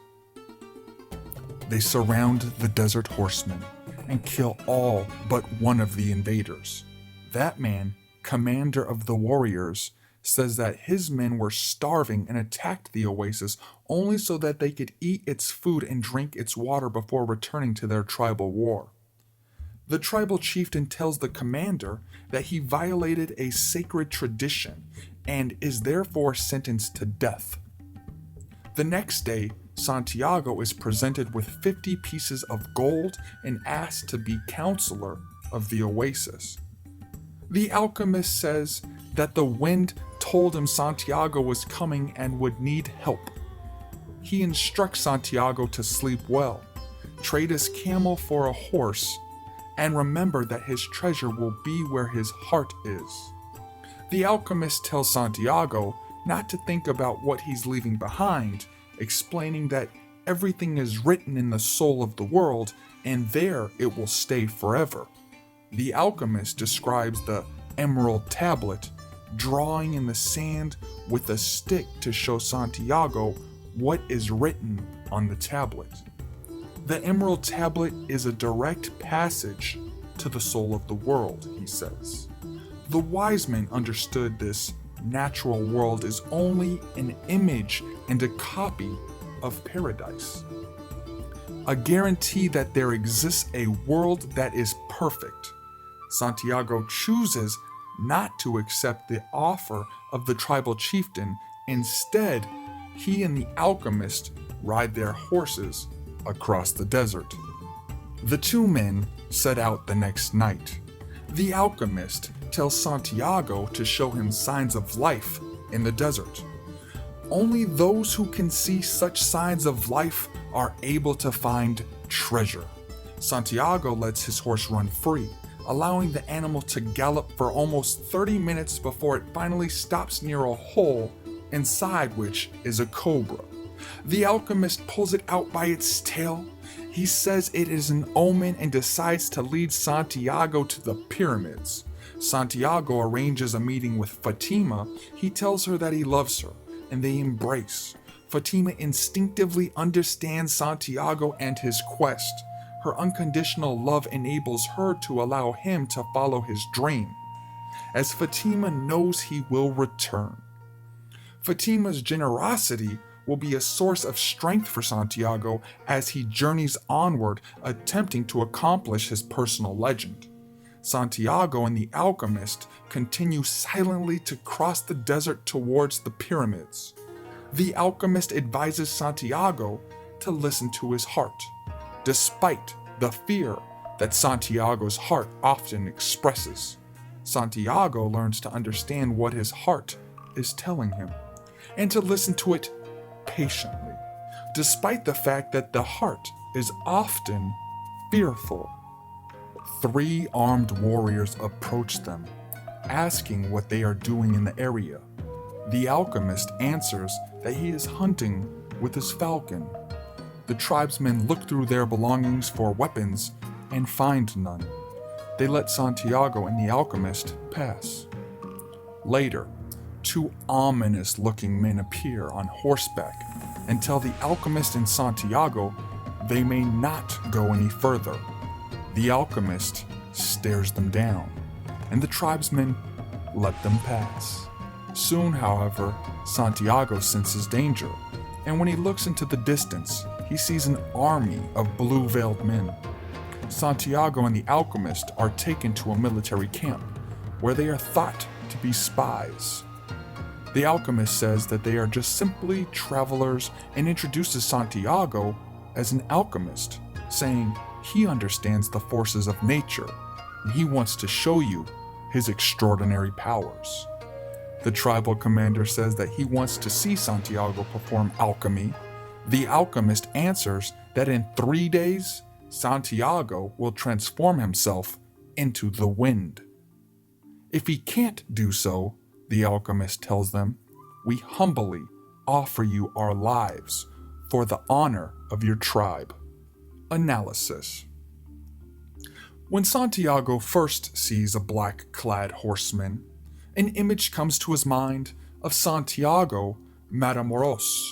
They surround the desert horsemen and kill all but one of the invaders. That man, commander of the warriors, says that his men were starving and attacked the oasis only so that they could eat its food and drink its water before returning to their tribal war. The tribal chieftain tells the commander that he violated a sacred tradition and is therefore sentenced to death. The next day, Santiago is presented with 50 pieces of gold and asked to be counselor of the oasis. The alchemist says that the wind told him Santiago was coming and would need help. He instructs Santiago to sleep well, trade his camel for a horse, and remember that his treasure will be where his heart is. The alchemist tells Santiago not to think about what he's leaving behind, explaining that everything is written in the soul of the world, and there it will stay forever. The alchemist describes the emerald tablet, drawing in the sand with a stick to show Santiago what is written on the tablet. The emerald tablet is a direct passage to the soul of the world, he says. The wise men understood this natural world is only an image and a copy of paradise. A guarantee that there exists a world that is perfect. Santiago chooses not to accept the offer of the tribal chieftain. Instead, he and the alchemist ride their horses across the desert. The two men set out the next night. The alchemist tells Santiago to show him signs of life in the desert. Only those who can see such signs of life are able to find treasure. Santiago lets his horse run free, allowing the animal to gallop for almost 30 minutes before it finally stops near a hole, inside which is a cobra. The alchemist pulls it out by its tail. He says it is an omen and decides to lead Santiago to the pyramids. Santiago arranges a meeting with Fatima. He tells her that he loves her, and they embrace. Fatima instinctively understands Santiago and his quest. Her unconditional love enables her to allow him to follow his dream, as Fatima knows he will return. Fatima's generosity will be a source of strength for Santiago as he journeys onward, attempting to accomplish his personal legend. Santiago and the alchemist continue silently to cross the desert towards the pyramids. The alchemist advises Santiago to listen to his heart, despite the fear that Santiago's heart often expresses. Santiago learns to understand what his heart is telling him, and to listen to it patiently, despite the fact that the heart is often fearful. 3 armed warriors approach them, asking what they are doing in the area. The alchemist answers that he is hunting with his falcon. The tribesmen look through their belongings for weapons and find none. They let Santiago and the alchemist pass. Later, 2 ominous-looking men appear on horseback and tell the alchemist and Santiago they may not go any further. The alchemist stares them down, and the tribesmen let them pass. Soon, however, Santiago senses danger, and when he looks into the distance, he sees an army of blue-veiled men. Santiago and the alchemist are taken to a military camp, where they are thought to be spies. The alchemist says that they are just simply travelers and introduces Santiago as an alchemist, saying he understands the forces of nature and he wants to show you his extraordinary powers. The tribal commander says that he wants to see Santiago perform alchemy. The alchemist answers that in 3 days, Santiago will transform himself into the wind. If he can't do so, the alchemist tells them, we humbly offer you our lives for the honor of your tribe. Analysis. When Santiago first sees a black-clad horseman, an image comes to his mind of Santiago Matamoros,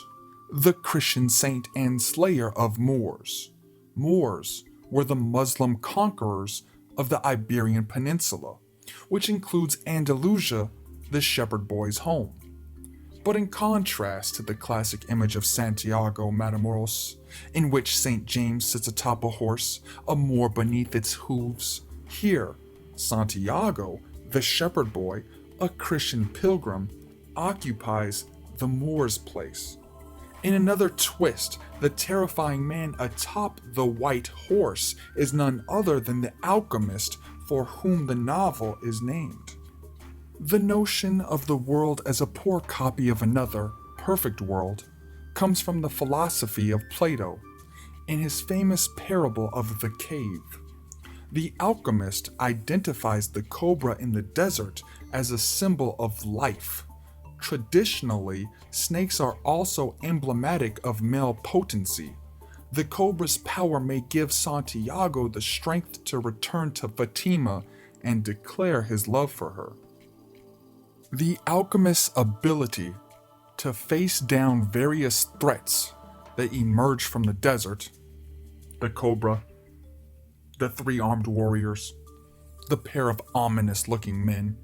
the Christian saint and slayer of Moors. Moors were the Muslim conquerors of the Iberian Peninsula, which includes Andalusia, the shepherd boy's home. But in contrast to the classic image of Santiago Matamoros, in which St. James sits atop a horse, a Moor beneath its hooves, here, Santiago, the shepherd boy, a Christian pilgrim, occupies the Moor's place. In another twist, the terrifying man atop the white horse is none other than the alchemist for whom the novel is named. The notion of the world as a poor copy of another, perfect world, comes from the philosophy of Plato in his famous parable of the cave. The alchemist identifies the cobra in the desert as a symbol of life. Traditionally, snakes are also emblematic of male potency. The cobra's power may give Santiago the strength to return to Fatima and declare his love for her. The alchemist's ability to face down various threats that emerge from the desert, the cobra, the 3 armed warriors, the pair of ominous-looking men,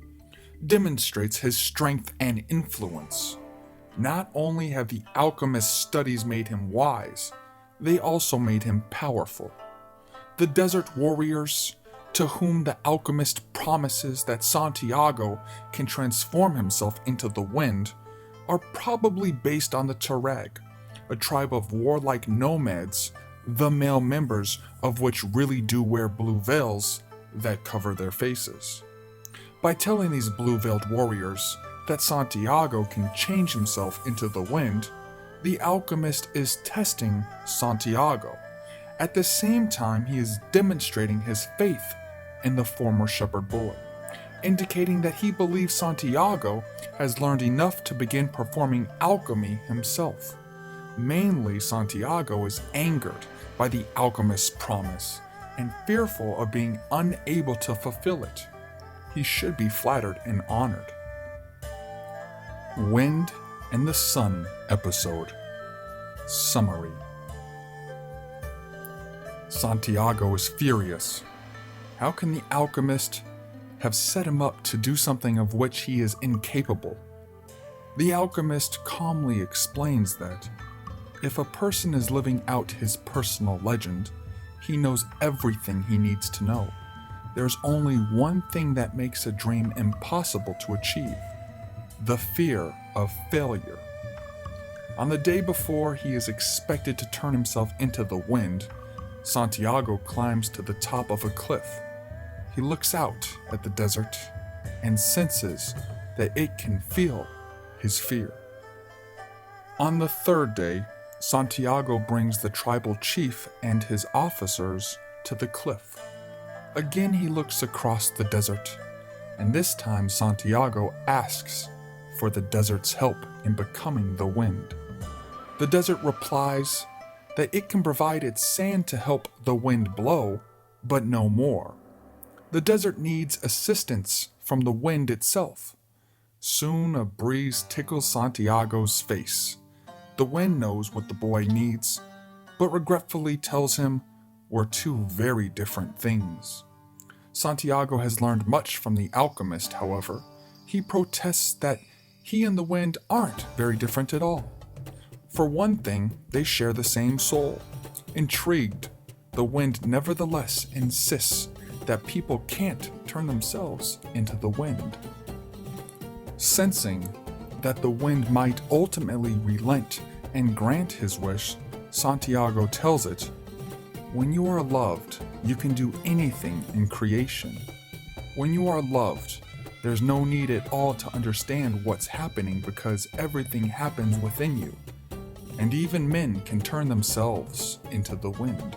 demonstrates his strength and influence. Not only have the alchemist's studies made him wise, they also made him powerful. The desert warriors, to whom the alchemist promises that Santiago can transform himself into the wind, are probably based on the Tuareg, a tribe of warlike nomads, the male members of which really do wear blue veils that cover their faces. By telling these blue-veiled warriors that Santiago can change himself into the wind, the alchemist is testing Santiago. At the same time, he is demonstrating his faith in the former shepherd boy, indicating that he believes Santiago has learned enough to begin performing alchemy himself. Mainly, Santiago is angered by the alchemist's promise and fearful of being unable to fulfill it. He should be flattered and honored. Wind and the Sun episode. Summary. Santiago is furious. How can the alchemist have set him up to do something of which he is incapable? The alchemist calmly explains that if a person is living out his personal legend, he knows everything he needs to know. There's only one thing that makes a dream impossible to achieve: the fear of failure. On the day before he is expected to turn himself into the wind, Santiago climbs to the top of a cliff. He looks out at the desert and senses that it can feel his fear. On the third day, Santiago brings the tribal chief and his officers to the cliff. Again he looks across the desert, and this time Santiago asks for the desert's help in becoming the wind. The desert replies that it can provide its sand to help the wind blow, but no more. The desert needs assistance from the wind itself. Soon a breeze tickles Santiago's face. The wind knows what the boy needs, but regretfully tells him we're two very different things. Santiago has learned much from the alchemist, however. He protests that he and the wind aren't very different at all. For one thing, they share the same soul. Intrigued, the wind nevertheless insists that people can't turn themselves into the wind. Sensing that the wind might ultimately relent and grant his wish, Santiago tells it, "When you are loved, you can do anything in creation. When you are loved, there's no need at all to understand what's happening because everything happens within you. And even men can turn themselves into the wind.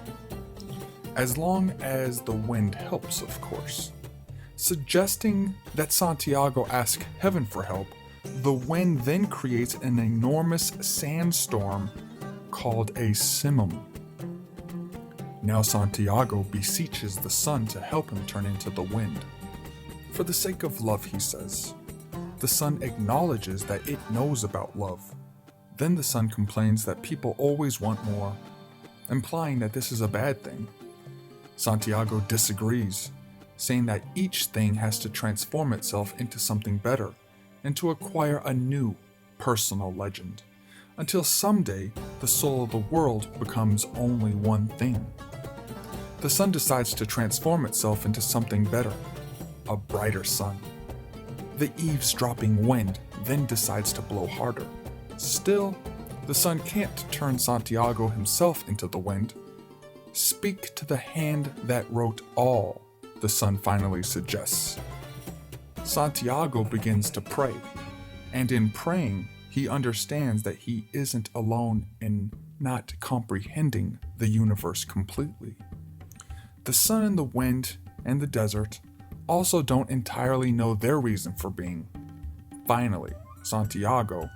As long as the wind helps, of course." Suggesting that Santiago ask heaven for help, the wind then creates an enormous sandstorm called a simum. Now Santiago beseeches the sun to help him turn into the wind. For the sake of love, he says. The sun acknowledges that it knows about love. Then the sun complains that people always want more, implying that this is a bad thing. Santiago disagrees, saying that each thing has to transform itself into something better and to acquire a new personal legend, until someday the soul of the world becomes only one thing. The sun decides to transform itself into something better, a brighter sun. The eavesdropping wind then decides to blow harder. Still, the sun can't turn Santiago himself into the wind. "Speak to the hand that wrote all," the sun finally suggests. Santiago begins to pray, and in praying, he understands that he isn't alone in not comprehending the universe completely. The sun and the wind and the desert also don't entirely know their reason for being. Finally, Santiago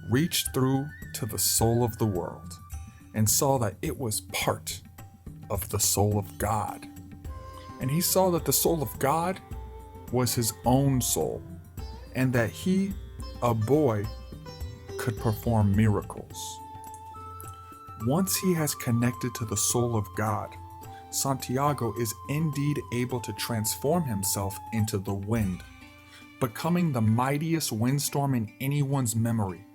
reached through to the soul of the world and saw that it was part of the soul of God. And he saw that the soul of God was his own soul, and that he, a boy, could perform miracles. Once he has connected to the soul of God, Santiago is indeed able to transform himself into the wind, becoming the mightiest windstorm in anyone's memory.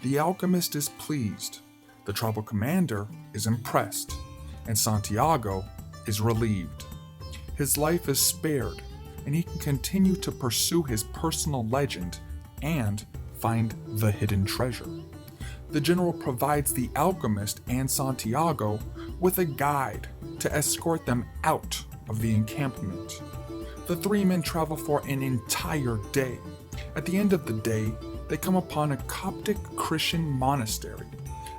The alchemist is pleased, the tribal commander is impressed, and Santiago is relieved. His life is spared, and he can continue to pursue his personal legend and find the hidden treasure. The general provides the alchemist and Santiago with a guide to escort them out of the encampment. The three men travel for an entire day. At the end of the day, they come upon a Coptic Christian monastery.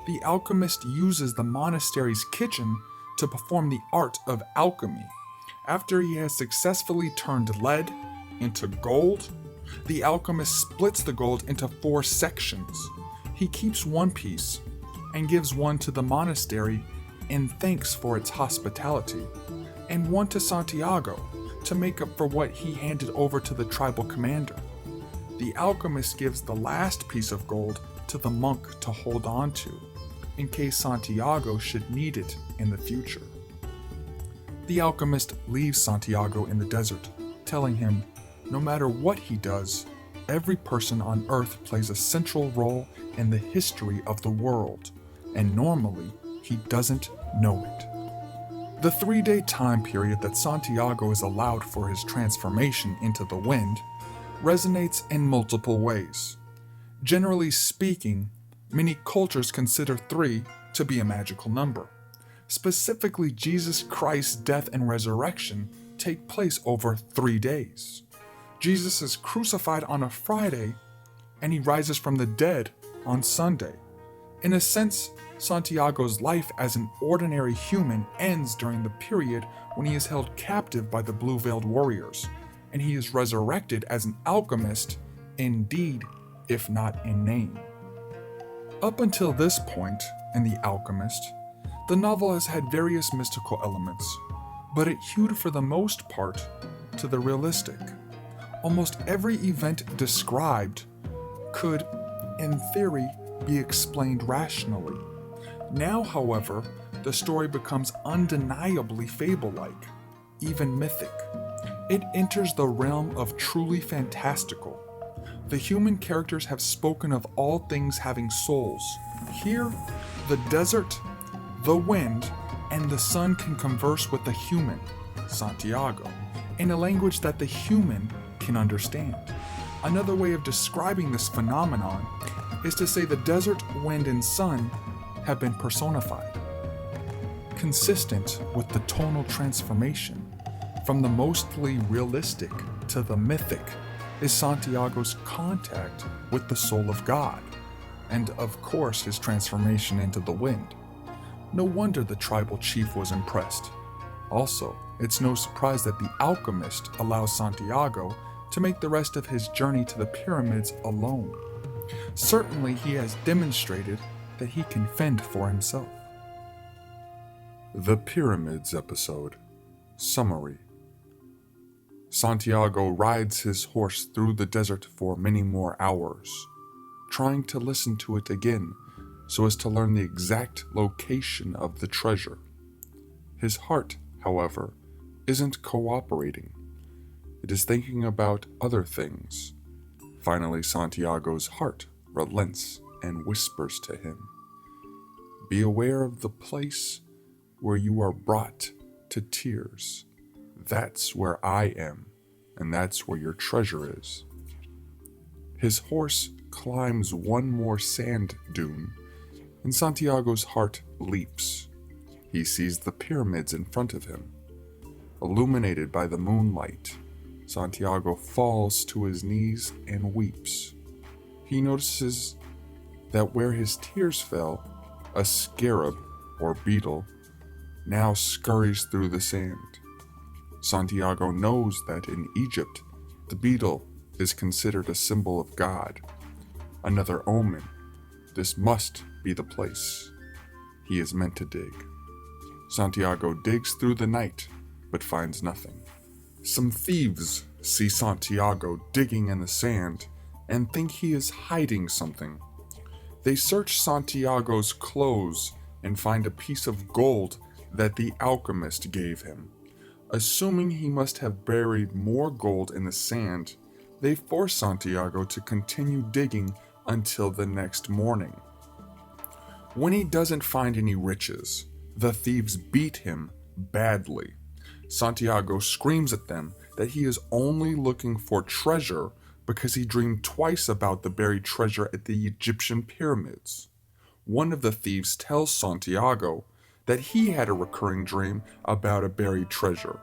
The alchemist uses the monastery's kitchen to perform the art of alchemy. After he has successfully turned lead into gold, the alchemist splits the gold into 4 sections. He keeps one piece and gives one to the monastery in thanks for its hospitality, and one to Santiago to make up for what he handed over to the tribal commander. The alchemist gives the last piece of gold to the monk to hold on to, in case Santiago should need it in the future. The alchemist leaves Santiago in the desert, telling him, no matter what he does, every person on Earth plays a central role in the history of the world, and normally he doesn't know it. The 3-day time period that Santiago is allowed for his transformation into the wind resonates in multiple ways. Generally speaking, many cultures consider 3 to be a magical number. Specifically, Jesus Christ's death and resurrection take place over 3 days. Jesus is crucified on a Friday, and he rises from the dead on Sunday. In a sense, Santiago's life as an ordinary human ends during the period when he is held captive by the blue-veiled warriors, and he is resurrected as an alchemist in deed, if not in name. Up until this point in The Alchemist, the novel has had various mystical elements, but it hewed for the most part to the realistic. Almost every event described could, in theory, be explained rationally. Now, however, the story becomes undeniably fable-like, even mythic. It enters the realm of truly fantastical. The human characters have spoken of all things having souls. Here, the desert, the wind, and the sun can converse with the human, Santiago, in a language that the human can understand. Another way of describing this phenomenon is to say the desert, wind, and sun have been personified. Consistent with the tonal transformation from the mostly realistic to the mythic is Santiago's contact with the soul of God, and of course his transformation into the wind. No wonder the tribal chief was impressed. Also, it's no surprise that the alchemist allows Santiago to make the rest of his journey to the pyramids alone. Certainly he has demonstrated that he can fend for himself. The Pyramids episode. Summary. Santiago rides his horse through the desert for many more hours, trying to listen to it again so as to learn the exact location of the treasure. His heart, however, isn't cooperating. It is thinking about other things. Finally, Santiago's heart relents and whispers to him, "Be aware of the place where you are brought to tears. That's where I am, and that's where your treasure is." His horse climbs one more sand dune, and Santiago's heart leaps. He sees the pyramids in front of him. Illuminated by the moonlight, Santiago falls to his knees and weeps. He notices that where his tears fell, a scarab, or beetle, now scurries through the sand. Santiago knows that in Egypt, the beetle is considered a symbol of God. Another omen. This must be the place he is meant to dig. Santiago digs through the night, but finds nothing. Some thieves see Santiago digging in the sand and think he is hiding something. They search Santiago's clothes and find a piece of gold that the alchemist gave him. Assuming he must have buried more gold in the sand, they force Santiago to continue digging until the next morning. When he doesn't find any riches, the thieves beat him badly. Santiago screams at them that he is only looking for treasure because he dreamed twice about the buried treasure at the Egyptian pyramids. One of the thieves tells Santiago that he had a recurring dream about a buried treasure,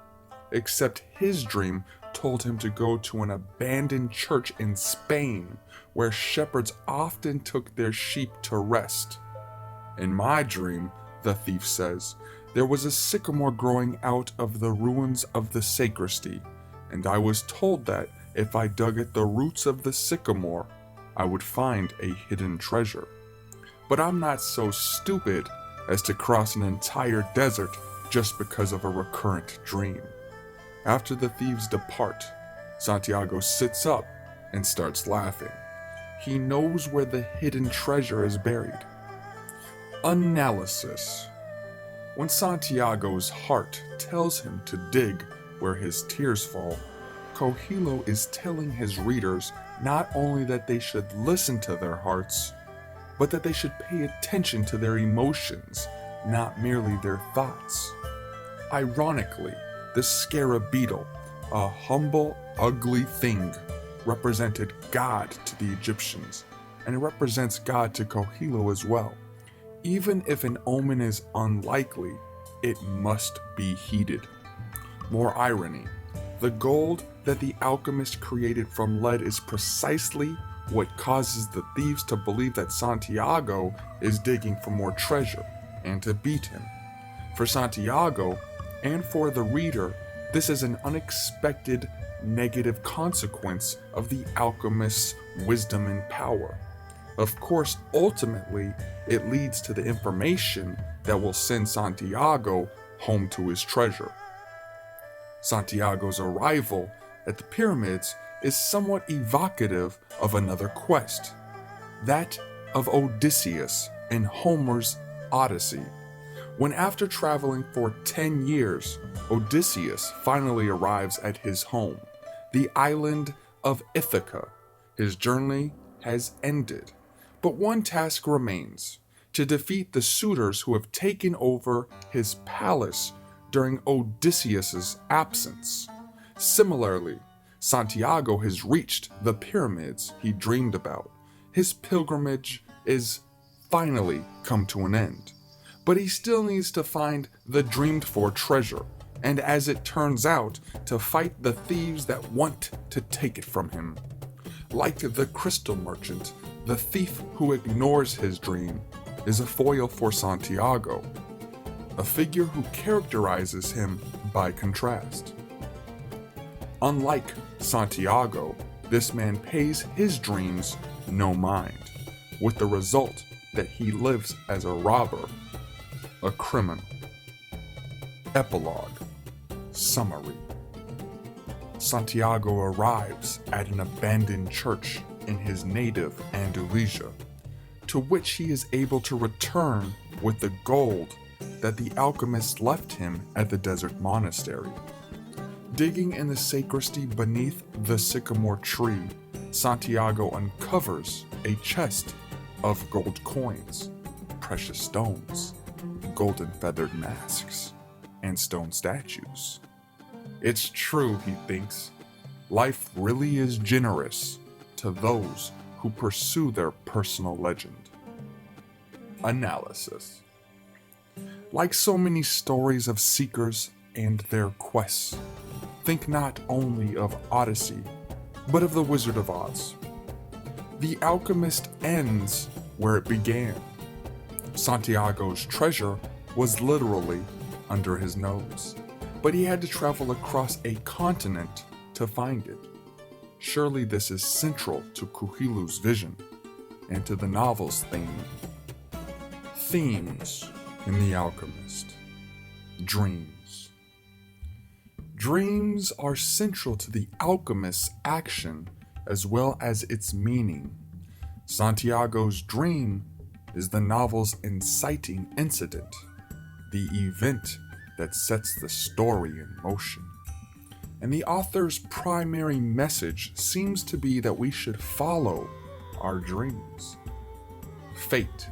except his dream told him to go to an abandoned church in Spain where shepherds often took their sheep to rest. In my dream, the thief says, there was a sycamore growing out of the ruins of the sacristy, and I was told that if I dug at the roots of the sycamore, I would find a hidden treasure. But I'm not so stupid as to cross an entire desert just because of a recurrent dream. After the thieves depart, Santiago sits up and starts laughing. He knows where the hidden treasure is buried. Analysis. When Santiago's heart tells him to dig where his tears fall, Coelho is telling his readers not only that they should listen to their hearts, but that they should pay attention to their emotions, not merely their thoughts. Ironically, the scarab beetle, a humble, ugly thing, represented God to the Egyptians, and it represents God to Coelho as well. Even if an omen is unlikely, it must be heeded. More irony, the gold that the alchemist created from lead is precisely what causes the thieves to believe that Santiago is digging for more treasure and to beat him. For Santiago and for the reader, this is an unexpected negative consequence of the alchemist's wisdom and power. Of course, ultimately, it leads to the information that will send Santiago home to his treasure. Santiago's arrival at the pyramids is somewhat evocative of another quest, that of Odysseus in Homer's Odyssey, when after traveling for 10 years, Odysseus finally arrives at his home, the island of Ithaca. His journey has ended, but one task remains: to defeat the suitors who have taken over his palace during Odysseus's absence. Similarly, Santiago has reached the pyramids he dreamed about. His pilgrimage is finally come to an end, but he still needs to find the dreamed-for treasure, and as it turns out, to fight the thieves that want to take it from him. Like the crystal merchant, the thief who ignores his dream is a foil for Santiago, a figure who characterizes him by contrast. Unlike Santiago, this man pays his dreams no mind, with the result that he lives as a robber, a criminal. Epilogue. Summary. Santiago arrives at an abandoned church in his native Andalusia, to which he is able to return with the gold that the alchemist left him at the desert monastery. Digging in the sacristy beneath the sycamore tree, Santiago uncovers a chest of gold coins, precious stones, golden feathered masks, and stone statues. It's true, he thinks. Life really is generous to those who pursue their personal legend. Analysis. Like so many stories of seekers and their quests, think not only of Odyssey, but of the Wizard of Oz. The alchemist ends where it began. Santiago's treasure was literally under his nose, but he had to travel across a continent to find it. Surely this is central to Coelho's vision and to the novel's theme. Themes in The Alchemist. Dreams. Dreams are central to the alchemist's action as well as its meaning. Santiago's dream is the novel's inciting incident, the event that sets the story in motion. And the author's primary message seems to be that we should follow our dreams. Fate.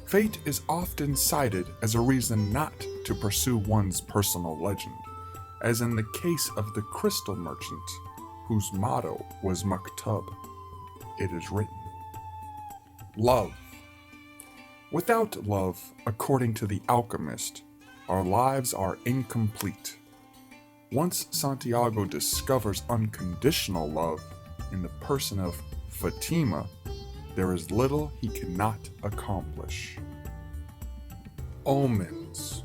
Fate is often cited as a reason not to pursue one's personal legend, as in the case of the crystal merchant, whose motto was Maktub. It is written. Love. Without love, according to the Alchemist, our lives are incomplete. Once Santiago discovers unconditional love in the person of Fatima, there is little he cannot accomplish. Omens.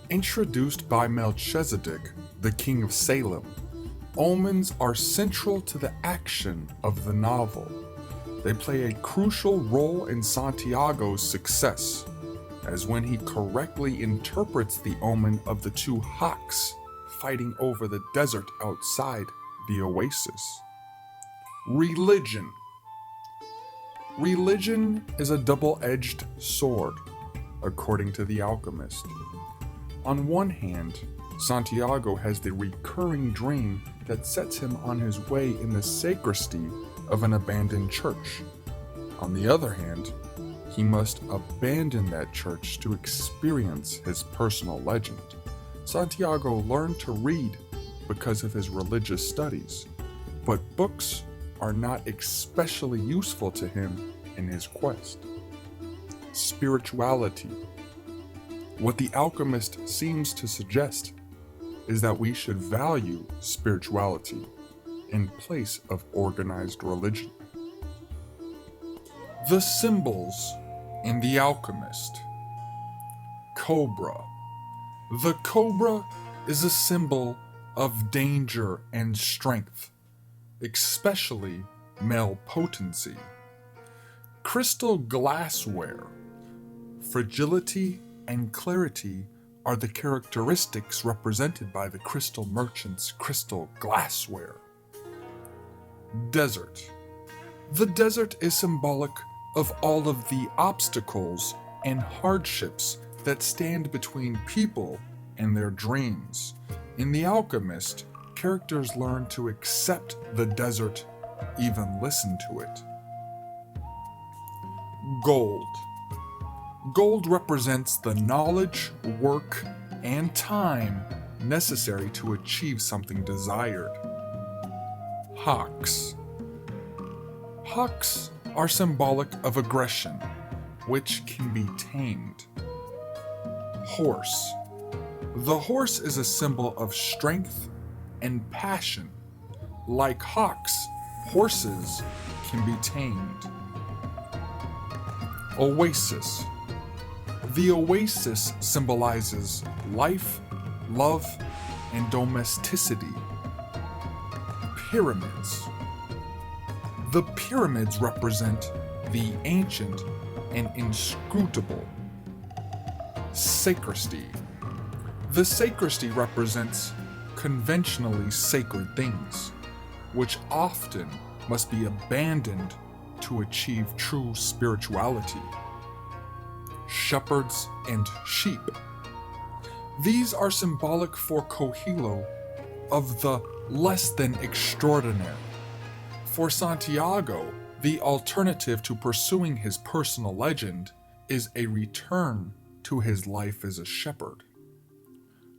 Introduced by Melchizedek, the king of Salem, omens are central to the action of the novel. They play a crucial role in Santiago's success, as when he correctly interprets the omen of the two hawks fighting over the desert outside the Oasis. Religion. Religion is a double-edged sword, according to the Alchemist. On one hand, Santiago has the recurring dream that sets him on his way in the sacristy of an abandoned church. On the other hand, he must abandon that church to experience his personal legend. Santiago learned to read because of his religious studies, but books are not especially useful to him in his quest. Spirituality. What the Alchemist seems to suggest is that we should value spirituality in place of organized religion. The symbols in The Alchemist. Cobra. The cobra is a symbol of danger and strength, especially male potency. Crystal glassware. Fragility and clarity are the characteristics represented by the crystal merchant's crystal glassware. Desert. The desert is symbolic of all of the obstacles and hardships that stand between people and their dreams. In The Alchemist, characters learn to accept the desert, even listen to it. Gold. Gold represents the knowledge, work, and time necessary to achieve something desired. Hawks. Hawks are symbolic of aggression, which can be tamed. Horse. The horse is a symbol of strength and passion. Like hawks, horses can be tamed. Oasis. The oasis symbolizes life, love, and domesticity. Pyramids. The pyramids represent the ancient and inscrutable. Sacristy. The sacristy represents conventionally sacred things, which often must be abandoned to achieve true spirituality. Shepherds and sheep. These are symbolic for Coelho of the less than extraordinary. For Santiago, the alternative to pursuing his personal legend is a return to his life as a shepherd.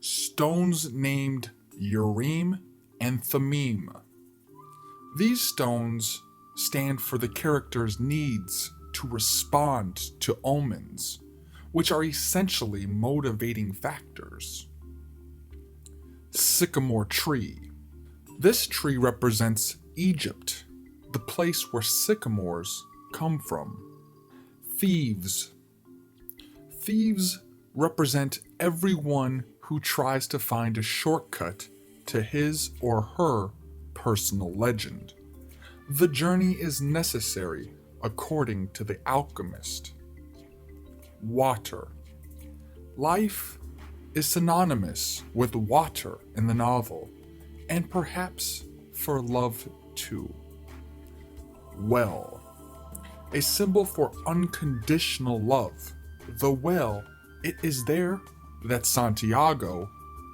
Stones named Urim and Thummim. These stones stand for the character's needs to respond to omens, which are essentially motivating factors. Sycamore tree. This tree represents Egypt, the place where sycamores come from. Thieves. Thieves represent everyone who tries to find a shortcut to his or her personal legend. The journey is necessary, according to the Alchemist. Water. Life is synonymous with water in the novel, and perhaps for love too. Well. A symbol for unconditional love. The well, it is there that Santiago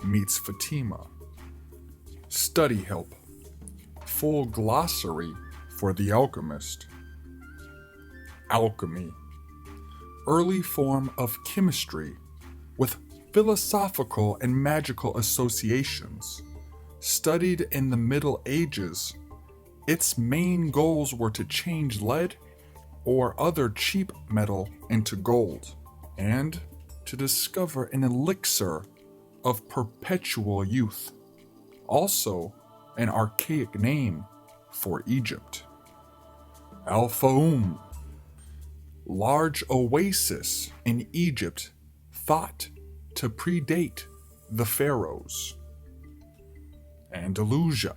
meets Fatima. Study help. Full glossary for the alchemist. Alchemy, early form of chemistry with philosophical and magical associations. Studied in the Middle Ages, its main goals were to change lead or other cheap metal into gold, and to discover an elixir of perpetual youth, also an archaic name for Egypt. Al-Fayoum, large oasis in Egypt thought to predate the pharaohs. Andalusia,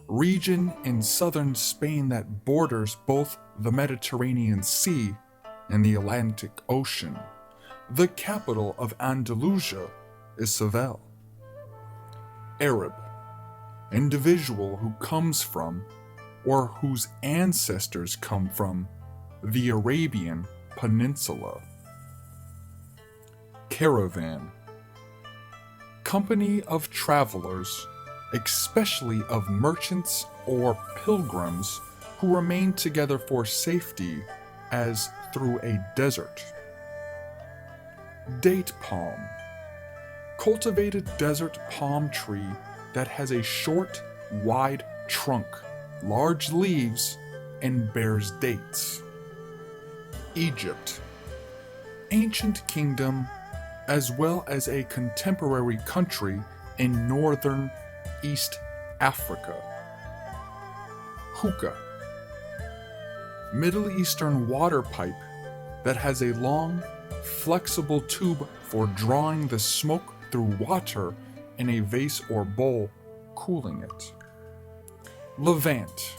region in southern Spain that borders both the Mediterranean Sea and the Atlantic Ocean. The capital of Andalusia is Seville. Arab, individual who comes from, or whose ancestors come from, the Arabian Peninsula. Caravan, company of travelers, especially of merchants or pilgrims who remain together for safety as through a desert. Date palm, cultivated desert palm tree that has a short, wide trunk, large leaves, and bears dates. Egypt, ancient kingdom as well as a contemporary country in northern East Africa. Hookah, Middle Eastern water pipe that has a long, flexible tube for drawing the smoke through water in a vase or bowl, cooling it. Levant,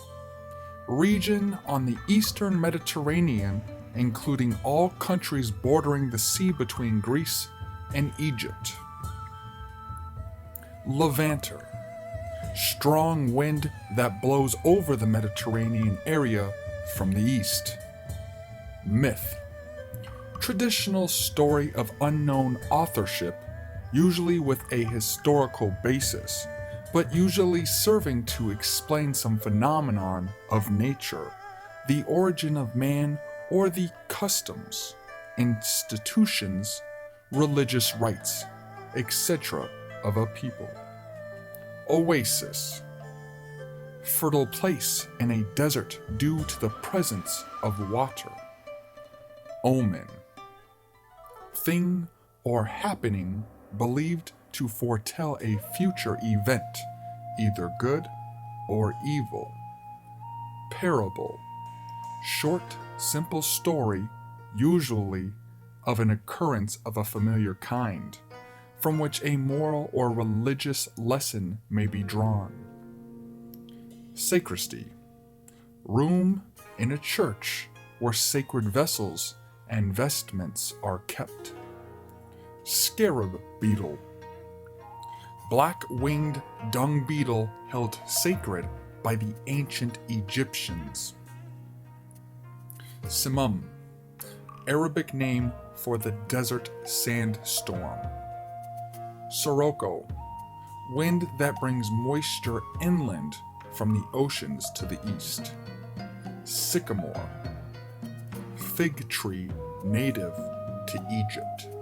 region on the eastern Mediterranean, including all countries bordering the sea between Greece and Egypt. Levanter, strong wind that blows over the Mediterranean area from the east. Myth, traditional story of unknown authorship, usually with a historical basis, but usually serving to explain some phenomenon of nature, the origin of man, or the customs, institutions, religious rites, etc. of a people. Oasis, fertile place in a desert due to the presence of water. Omen, thing or happening believed to foretell a future event, either good or evil. Parable, short, simple story, usually of an occurrence of a familiar kind, from which a moral or religious lesson may be drawn. Sacristy, room in a church where sacred vessels and vestments are kept. Scarab beetle, black-winged dung beetle held sacred by the ancient Egyptians. Simum, Arabic name for the desert sandstorm. Sirocco, wind that brings moisture inland from the oceans to the east. Sycamore, fig tree native to Egypt.